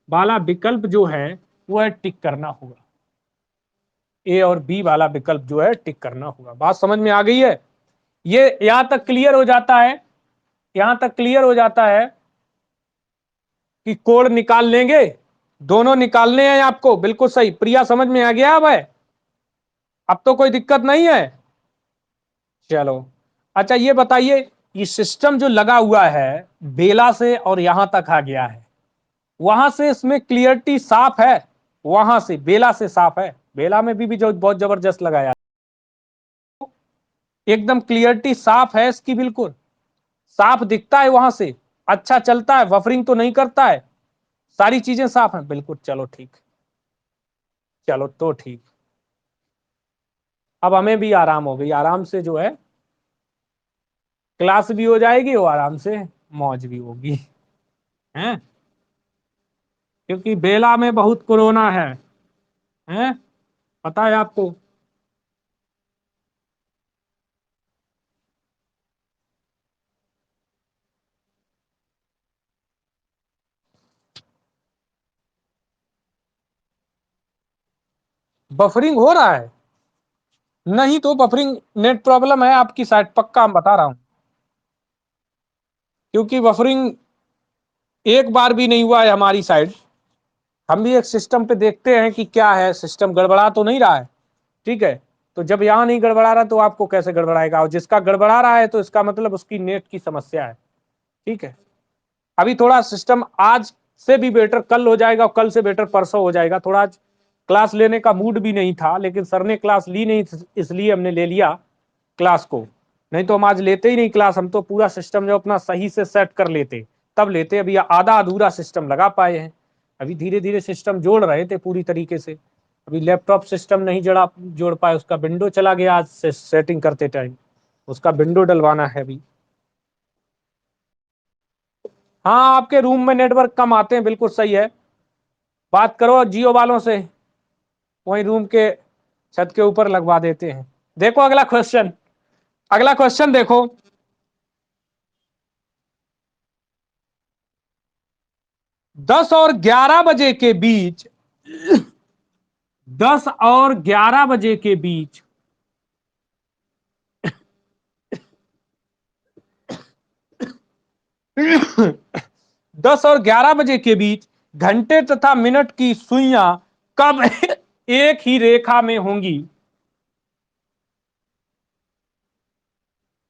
वाला विकल्प जो है वो है टिक करना होगा। ए और बी वाला विकल्प जो है टिक करना होगा। बात समझ में आ गई है? ये यहां तक क्लियर हो जाता है, यहां तक क्लियर हो जाता है कि कोड निकाल लेंगे। दोनों निकालने हैं आपको, बिल्कुल सही। प्रिया समझ में आ गया? अब तो कोई दिक्कत नहीं है। चलो, अच्छा ये बताइए, ये सिस्टम जो लगा हुआ है बेला से और यहां तक आ गया है, वहां से इसमें क्लियरिटी साफ है? वहां से बेला से साफ है? बेला में भी जो बहुत जबरदस्त लगाया, एकदम क्लियरिटी साफ है इसकी, बिल्कुल साफ दिखता है वहां से। अच्छा चलता है, बफरिंग तो नहीं करता है, सारी चीजें साफ हैं बिल्कुल। चलो ठीक, चलो तो ठीक। अब हमें भी आराम हो गई, आराम से जो है क्लास भी हो जाएगी और आराम से मौज भी होगी, हैं? क्योंकि बेला में बहुत कोरोना है, हैं? पता है आपको? बफरिंग हो रहा है? नहीं तो बफरिंग नेट प्रॉब्लम है आपकी साइड, पक्का हम बता रहा हूं। क्योंकि बफरिंग एक बार भी नहीं हुआ है हमारी साइड। हम भी एक सिस्टम पे देखते हैं कि क्या है, सिस्टम गड़बड़ा तो नहीं रहा है। ठीक है, तो जब यहाँ नहीं गड़बड़ा रहा तो आपको कैसे गड़बड़ाएगा? और जिसका गड़बड़ा रहा है तो इसका मतलब उसकी नेट की समस्या है। ठीक है, अभी थोड़ा सिस्टम आज से भी बेटर कल हो जाएगा, और कल से बेटर परसों हो जाएगा। थोड़ा आज क्लास लेने का मूड भी नहीं था, लेकिन सर ने क्लास ली नहीं, इसलिए हमने ले लिया क्लास को। नहीं तो हम आज लेते ही नहीं क्लास, हम तो पूरा सिस्टम जो अपना सही से सेट कर लेते तब लेते। अभी आधा अधूरा सिस्टम लगा पाए हैं, अभी धीरे धीरे सिस्टम जोड़ रहे थे पूरी तरीके से। अभी लैपटॉप सिस्टम नहीं जोड़ पाए, उसका विंडो चला गया आज से सेटिंग करते टाइम, उसका विंडो डलवाना है अभी। हाँ, आपके रूम में नेटवर्क कम आते हैं, बिल्कुल सही है। बात करो जियो वालों से, वही रूम के छत के ऊपर लगवा देते हैं। देखो अगला क्वेश्चन, अगला क्वेश्चन देखो, 10 और 11 बजे के बीच, 10 और 11 बजे के बीच 10 और 11 बजे के बीच घंटे तथा मिनट की सुइयां कब एक ही रेखा में होंगी?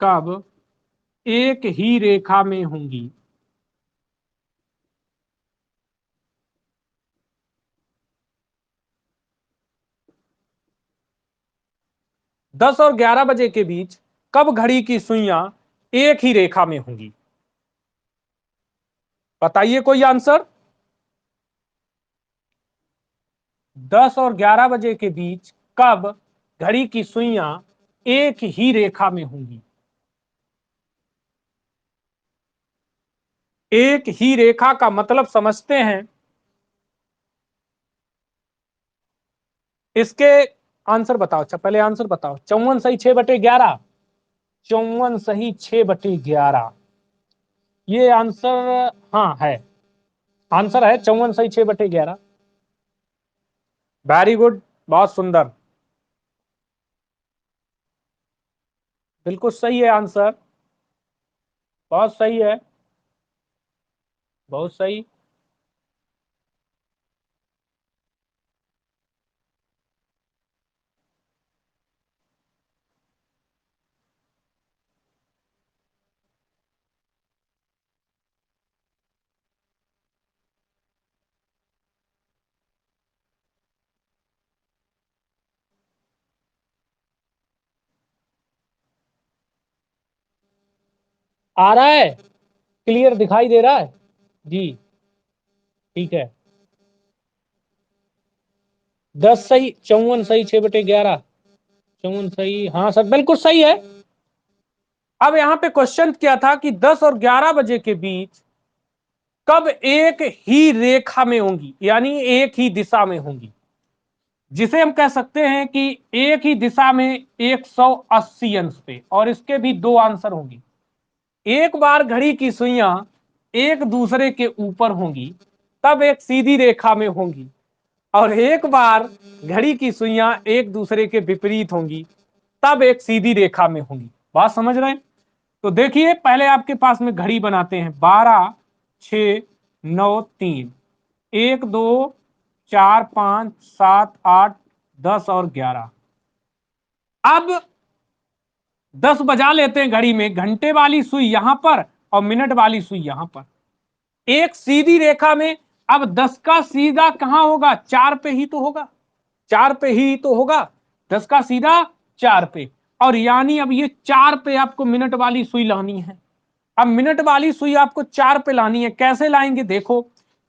कब एक ही रेखा में होंगी? 10 और 11 बजे के बीच कब घड़ी की सुइयां एक ही रेखा में होंगी? बताइए कोई आंसर। 10 और 11 बजे के बीच कब घड़ी की सुइयां एक ही रेखा में होंगी? एक ही रेखा का मतलब समझते हैं। इसके आंसर बताओ। अच्छा पहले आंसर बताओ। 54 सही 6/11। 54 सही 6/11, ये आंसर हाँ है। आंसर है 54 सही 6/11। वेरी गुड, बहुत सुंदर, बिल्कुल सही है आंसर। बहुत सही है, बहुत सही। आ रहा है, क्लियर दिखाई दे रहा है जी? ठीक है। 10 सही 54 सही 6/11। 54 सही, हाँ सर बिल्कुल सही है। अब यहां पे क्वेश्चन क्या था कि 10 और 11 बजे के बीच कब एक ही रेखा में होंगी, यानी एक ही दिशा में होंगी, जिसे हम कह सकते हैं कि एक ही दिशा में 180 अंश पे। और इसके भी दो आंसर होंगे। एक बार घड़ी की सुइयां एक दूसरे के ऊपर होंगी तब एक सीधी रेखा में होंगी, और एक बार घड़ी की सुइयां एक दूसरे के विपरीत होंगी तब एक सीधी रेखा में होंगी। बात समझ रहे हैं? तो देखिए पहले आपके पास में घड़ी बनाते हैं। 12, 6, 9, 3, 1, 2, 4, 5, 7, 8, 10 और 11। अब 10 बजा लेते हैं घड़ी में, घंटे वाली सुई यहां पर और मिनट वाली सुई यहां पर, एक सीधी रेखा में। अब 10 का सीधा कहां होगा? 4 पे ही तो होगा। 4 पे ही तो होगा। 10 का सीधा 4 पे। और यानी अब ये 4 पे आपको मिनट वाली सुई लानी है। अब मिनट वाली सुई आपको 4 पे लानी है। कैसे लाएंगे देखो,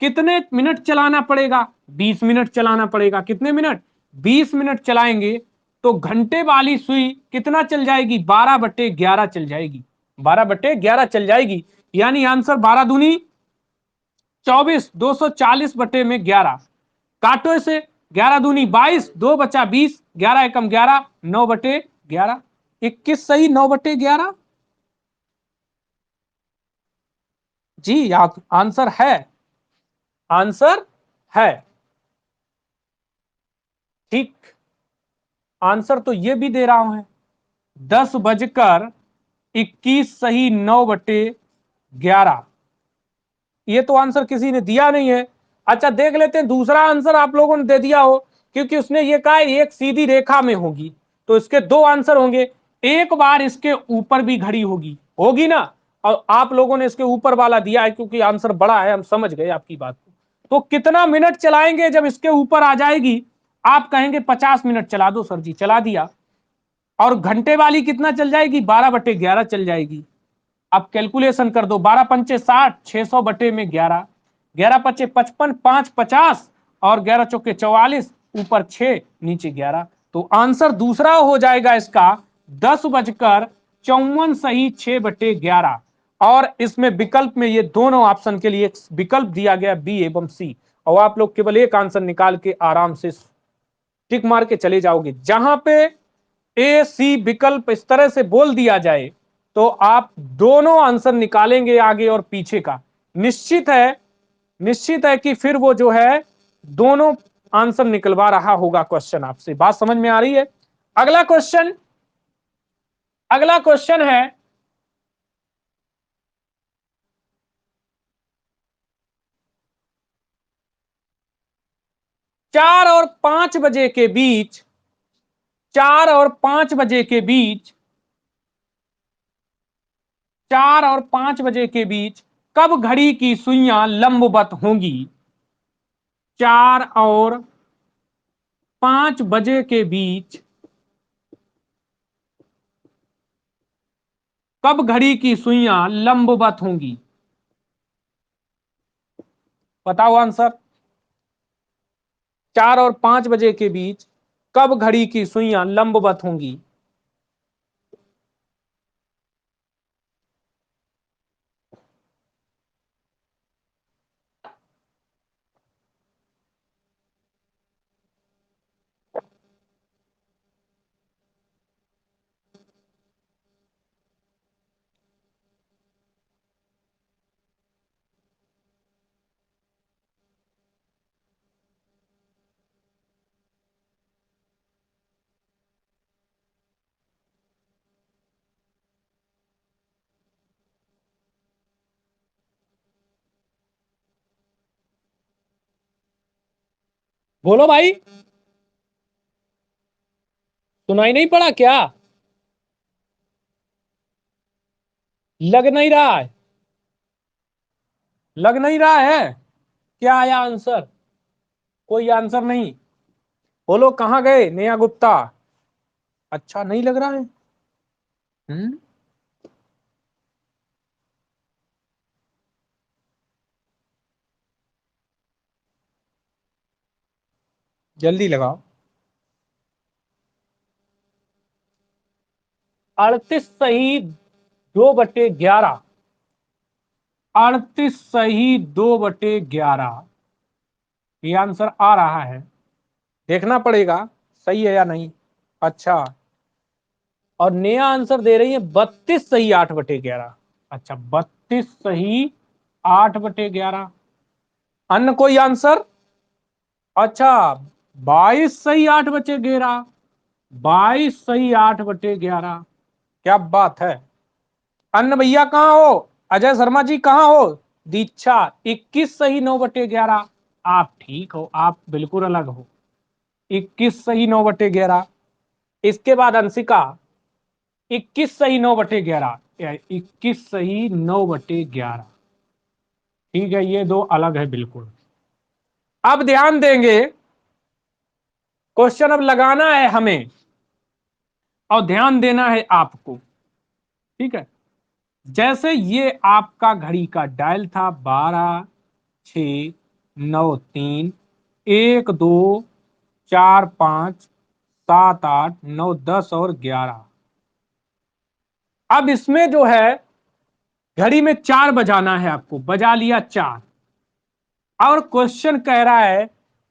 कितने मिनट चलाना पड़ेगा? 20 मिनट चलाना पड़ेगा। कितने मिनट? 20 मिनट चलाएंगे तो घंटे वाली सुई कितना चल जाएगी? 12/11 चल जाएगी। 12/11 चल जाएगी। यानी आंसर 12 दूनी 24, 240/11। काटो इसे, 11 दूनी 22, 2 बचा 20, 11 एकम 11, 9/11। 21 सही 9/11। जी आंसर है, आंसर है। ठीक, आंसर तो ये भी दे रहा हूं। 10 बजकर 21 सही 9/11। ये तो आंसर किसी ने दिया नहीं है। अच्छा देख लेते हैं दूसरा आंसर आप लोगों ने दे दिया हो, क्योंकि उसने ये कहा एक सीधी रेखा में होगी, तो इसके दो आंसर होंगे। एक बार इसके ऊपर भी घड़ी होगी, होगी ना? और आप लोगों ने इसके ऊपर वाला दिया है, क्योंकि आंसर बड़ा है, हम समझ गए आपकी बात को। तो कितना मिनट चलाएंगे जब इसके ऊपर आ जाएगी? आप कहेंगे 50 मिनट चला दो सर जी, चला दिया। और घंटे वाली कितना चल जाएगी? 12/11 चल जाएगी। अब कैलकुलेशन कर दो, 12 पंचे 60, 600/11, 11 पचे 55, 5 50, और 11 चौके 44, ऊपर 6 नीचे 11। तो आंसर दूसरा हो जाएगा इसका 10 बजकर 54 सही 6/11। और इसमें विकल्प में ये दोनों ऑप्शन के लिए एक विकल्प दिया गया बी एवं सी, और आप लोग केवल एक आंसर निकाल के आराम से टिक मार के चले जाओगे। जहां पे ए सी विकल्प इस तरह से बोल दिया जाए तो आप दोनों आंसर निकालेंगे आगे और पीछे का। निश्चित है कि फिर वो जो है दोनों आंसर निकलवा रहा होगा क्वेश्चन आपसे। बात समझ में आ रही है? अगला क्वेश्चन है, चार और पांच बजे के बीच 4 और 5 बजे के बीच कब घड़ी की सुइयां लंबवत होंगी? 4 और 5 बजे के बीच कब घड़ी की सुइयां लंबवत होंगी? बताओ आंसर। 4 और 5 बजे के बीच कब घड़ी की सुइयां लंबवत होंगी? बोलो भाई, सुनाई नहीं पड़ा क्या? लग नहीं रहा है? लग नहीं रहा है? क्या आया आंसर? कोई आंसर नहीं। बोलो कहां गए नेहा गुप्ता? अच्छा नहीं लग रहा है। हम्म। जल्दी लगाओ। 38 सही 2/11। 38 सही 2/11, ये आंसर आ रहा है। देखना पड़ेगा सही है या नहीं। अच्छा, और नया आंसर दे रही है 32 सही 8/11। अच्छा, 32 सही 8/11। अन्य कोई आंसर? अच्छा, 22 सही 8/11। 22 सही 8/11, क्या बात है। अन्य भैया कहाँ हो? अजय शर्मा जी कहाँ हो? दीक्षा 21 सही 9/11। आप ठीक हो, आप बिल्कुल अलग हो। 21 सही 9/11। इसके बाद अंशिका 21 सही 9/11, 21 सही 9/11। ठीक है, ये दो अलग है बिल्कुल। अब ध्यान देंगे, क्वेश्चन अब लगाना है हमें और ध्यान देना है आपको। ठीक है, जैसे ये आपका घड़ी का डायल था 12 6 9 3 1 2 4 5 7 8 9 10 और 11। अब इसमें जो है घड़ी में 4 बजाना है आपको, बजा लिया 4। और क्वेश्चन कह रहा है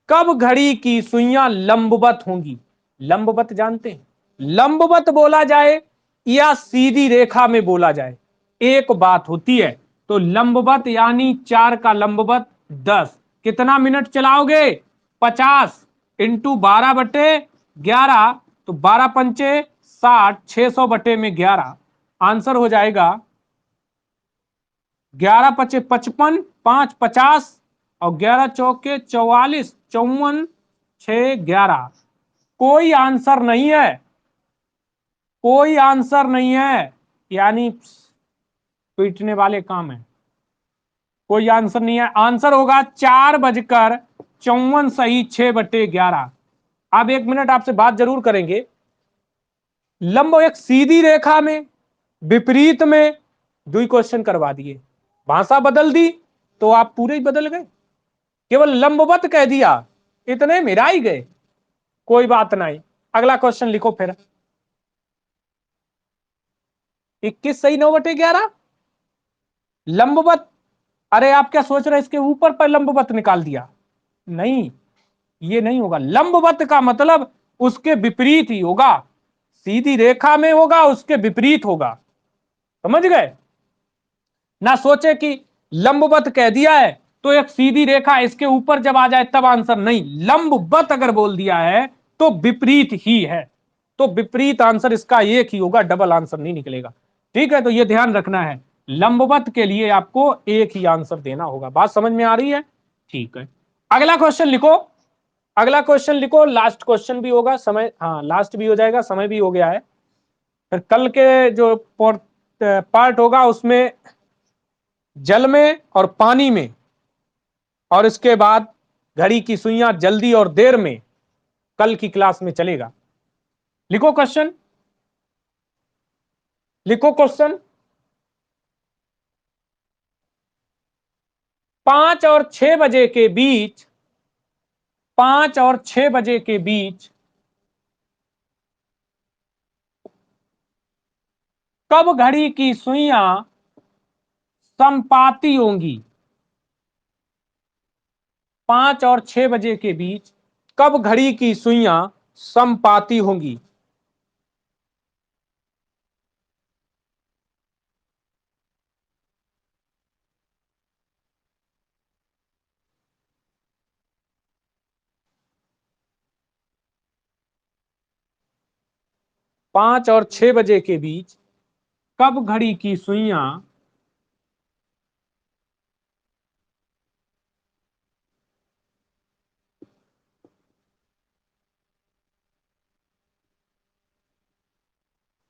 कब घड़ी की सुइयां लंबवत होंगी? लंबवत जानते हैं? लंबवत बोला जाए या सीधी रेखा में बोला जाए, एक बात होती है। तो लंबवत यानी 4 का लंबवत 10। कितना मिनट चलाओगे? 50 इंटू 12/11, तो 12 पंचे 60, 600/11। आंसर हो जाएगा 11 पचे 55, 5 50, और 11 चौके 44, 54 6 11। कोई आंसर नहीं है, कोई आंसर नहीं है, यानी पीटने वाले काम है। कोई आंसर नहीं है, आंसर होगा 4 बजकर 54 सही 6/11। अब 1 मिनट आपसे बात जरूर करेंगे। लंब एक सीधी रेखा में, विपरीत में, दो ही क्वेश्चन करवा दिए। भाषा बदल दी तो आप पूरे ही बदल गए। केवल लंबवत कह दिया, इतने मिरा ही गए। कोई बात नहीं, अगला क्वेश्चन लिखो फिर। 21 सही 9/11 लंबवत। अरे आप क्या सोच रहे हैं इसके ऊपर पर लंबवत निकाल दिया? नहीं, ये नहीं होगा। लंबवत का मतलब उसके विपरीत ही होगा। सीधी रेखा में होगा, उसके विपरीत होगा। समझ गए ना? सोचे कि लंबवत कह दिया है तो एक सीधी रेखा इसके ऊपर जब आ जाए तब आंसर, नहीं, लंबवत अगर बोल दिया है तो विपरीत ही है, तो विपरीत आंसर इसका एक ही होगा, डबल आंसर नहीं निकलेगा। ठीक है, तो ये ध्यान रखना है, लंबवत के लिए आपको एक ही आंसर देना होगा। बात समझ में आ रही है? ठीक है, अगला क्वेश्चन लिखो, अगला क्वेश्चन लिखो, लास्ट क्वेश्चन भी होगा, समय, हाँ लास्ट भी हो जाएगा, समय भी हो गया है। फिर कल के जो पार्ट होगा उसमें जल में और पानी में, और इसके बाद घड़ी की सुइयां जल्दी और देर में, कल की क्लास में चलेगा। लिखो क्वेश्चन, लिखो क्वेश्चन। 5 और 6 बजे के बीच, 5 और 6 बजे के बीच कब घड़ी की सुइयां समपाती होंगी? 5 और 6 बजे के बीच कब घड़ी की सुइयां समपाती होंगी? 5 और 6 बजे के बीच कब घड़ी की सुइयां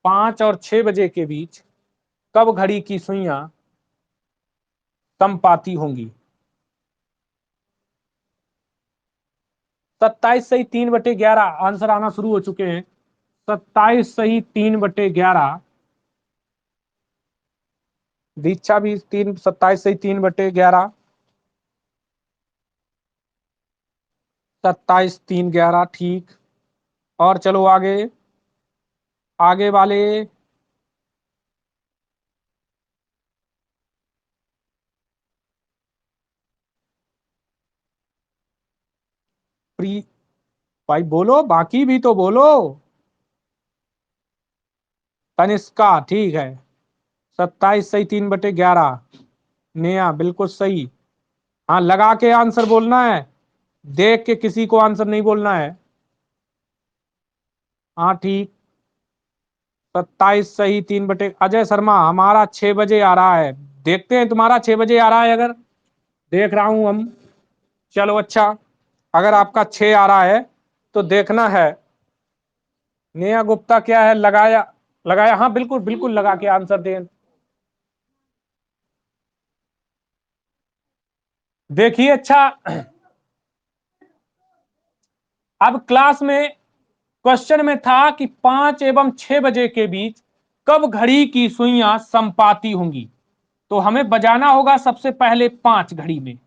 5 और 6 बजे के बीच कब घड़ी की सुइयां समपाती होंगी? 27 सही 3/11 आंसर आना शुरू हो चुके हैं। 27 सही 3/11। दीक्षा भी 27 सही 3/11। 27 3 11 ठीक। और चलो आगे, आगे वाले। प्री भाई बोलो, बाकी भी तो बोलो। तनिष्का ठीक है, 27 सही 3/11। नेहा बिल्कुल सही। हाँ, लगा के आंसर बोलना है, देख के किसी को आंसर नहीं बोलना है। हाँ ठीक, 27 सही 3/, अजय शर्मा हमारा 6 बजे आ रहा है, देखते हैं तुम्हारा 6 बजे आ रहा है, अगर देख रहा हूं हम। चलो अच्छा, अगर आपका 6 आ रहा है तो देखना है। नेहा गुप्ता क्या है, लगाया, लगाया, हाँ बिल्कुल बिल्कुल लगा के आंसर दें। देखिए अच्छा, अब क्लास में क्वेश्चन में था कि 5 एवं 6 बजे के बीच कब घड़ी की सुइयां समपाती होंगी, तो हमें बजाना होगा सबसे पहले 5 घड़ी में।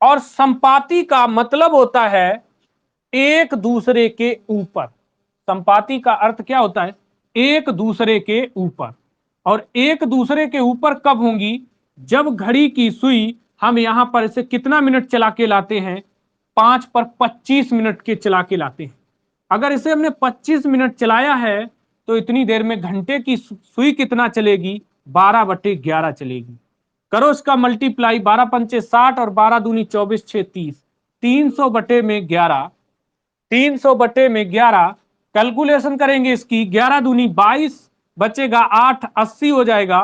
और संपाति का मतलब होता है एक दूसरे के ऊपर। संपाति का अर्थ क्या होता है? एक दूसरे के ऊपर। और एक दूसरे के ऊपर कब होंगी? जब घड़ी की सुई हम यहां पर इसे कितना मिनट चला के लाते हैं? 5 पर 25 मिनट के चला के लाते हैं। अगर इसे हमने 25 मिनट चलाया है तो इतनी देर में घंटे की सुई कितना चलेगी? 12/11 चलेगी। करो इसका मल्टीप्लाई, 12 पंचे 60 और 12 दूनी 24 6 30, 300/11। 300/11 कैलकुलेशन करेंगे इसकी, 11 दूनी 22, बचेगा 8, 80 हो जाएगा।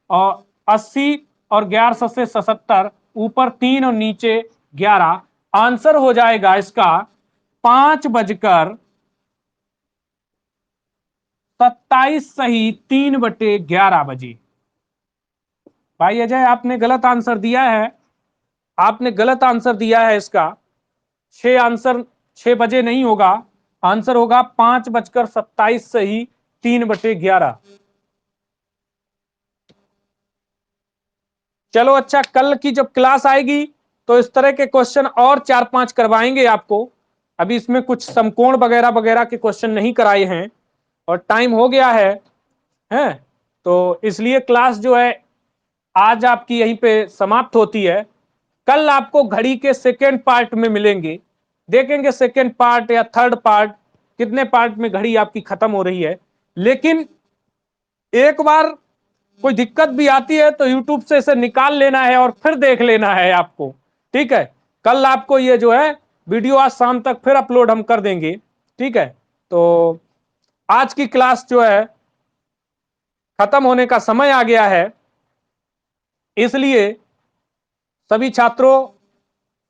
और 80 और 11 से 77, ऊपर 3 और नीचे 11, आंसर हो जाएगा इसका 5 बजकर 27 सही 3/11 बजे। भाई अजय आपने गलत आंसर दिया है, आपने गलत आंसर दिया है इसका। 6 आंसर 6 बजे नहीं होगा, आंसर होगा 5 बजकर 27 सही 3/11। चलो अच्छा, कल की जब क्लास आएगी तो इस तरह के क्वेश्चन और 4-5 करवाएंगे आपको। अभी इसमें कुछ समकोण वगैरह वगैरह के क्वेश्चन नहीं कराए हैं और टाइम हो गया है, तो इसलिए क्लास जो है आज आपकी यहीं पे समाप्त होती है। कल आपको घड़ी के सेकेंड पार्ट में मिलेंगे, देखेंगे सेकेंड पार्ट या थर्ड पार्ट, कितने पार्ट में घड़ी आपकी खत्म हो रही है। लेकिन एक बार कोई दिक्कत भी आती है तो यूट्यूब से इसे निकाल लेना है और फिर देख लेना है आपको। ठीक है, कल आपको ये जो है वीडियो आज शाम तक फिर अपलोड हम कर देंगे। ठीक है, तो आज की क्लास जो है खत्म होने का समय आ गया है, इसलिए सभी छात्रों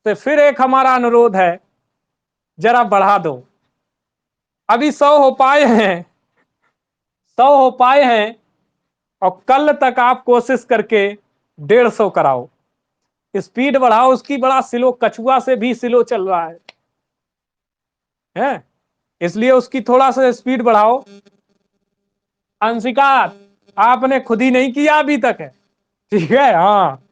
से फिर एक हमारा अनुरोध है, जरा बढ़ा दो। अभी 100 हो पाए हैं, 100 हो पाए हैं और कल तक आप कोशिश करके 150 कराओ। स्पीड बढ़ाओ उसकी, बड़ा स्लो, कछुआ से भी स्लो चल रहा है, इसलिए उसकी थोड़ा सा स्पीड बढ़ाओ। अंशिका, आपने खुद ही नहीं किया अभी तक है, ठीक है, हाँ।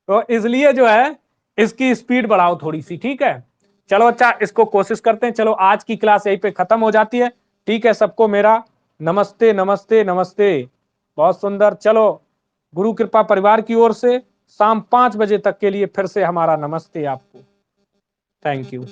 तो इसलिए जो है इसकी स्पीड बढ़ाओ थोड़ी सी, ठीक है। चलो अच्छा, इसको कोशिश करते हैं। चलो आज की क्लास यहीं पे खत्म हो जाती है। ठीक है, सबको मेरा नमस्ते नमस्ते नमस्ते। बहुत सुंदर। चलो, गुरु कृपा परिवार की ओर से शाम 5 बजे तक के लिए फिर से हमारा नमस्ते आपको। Thank you.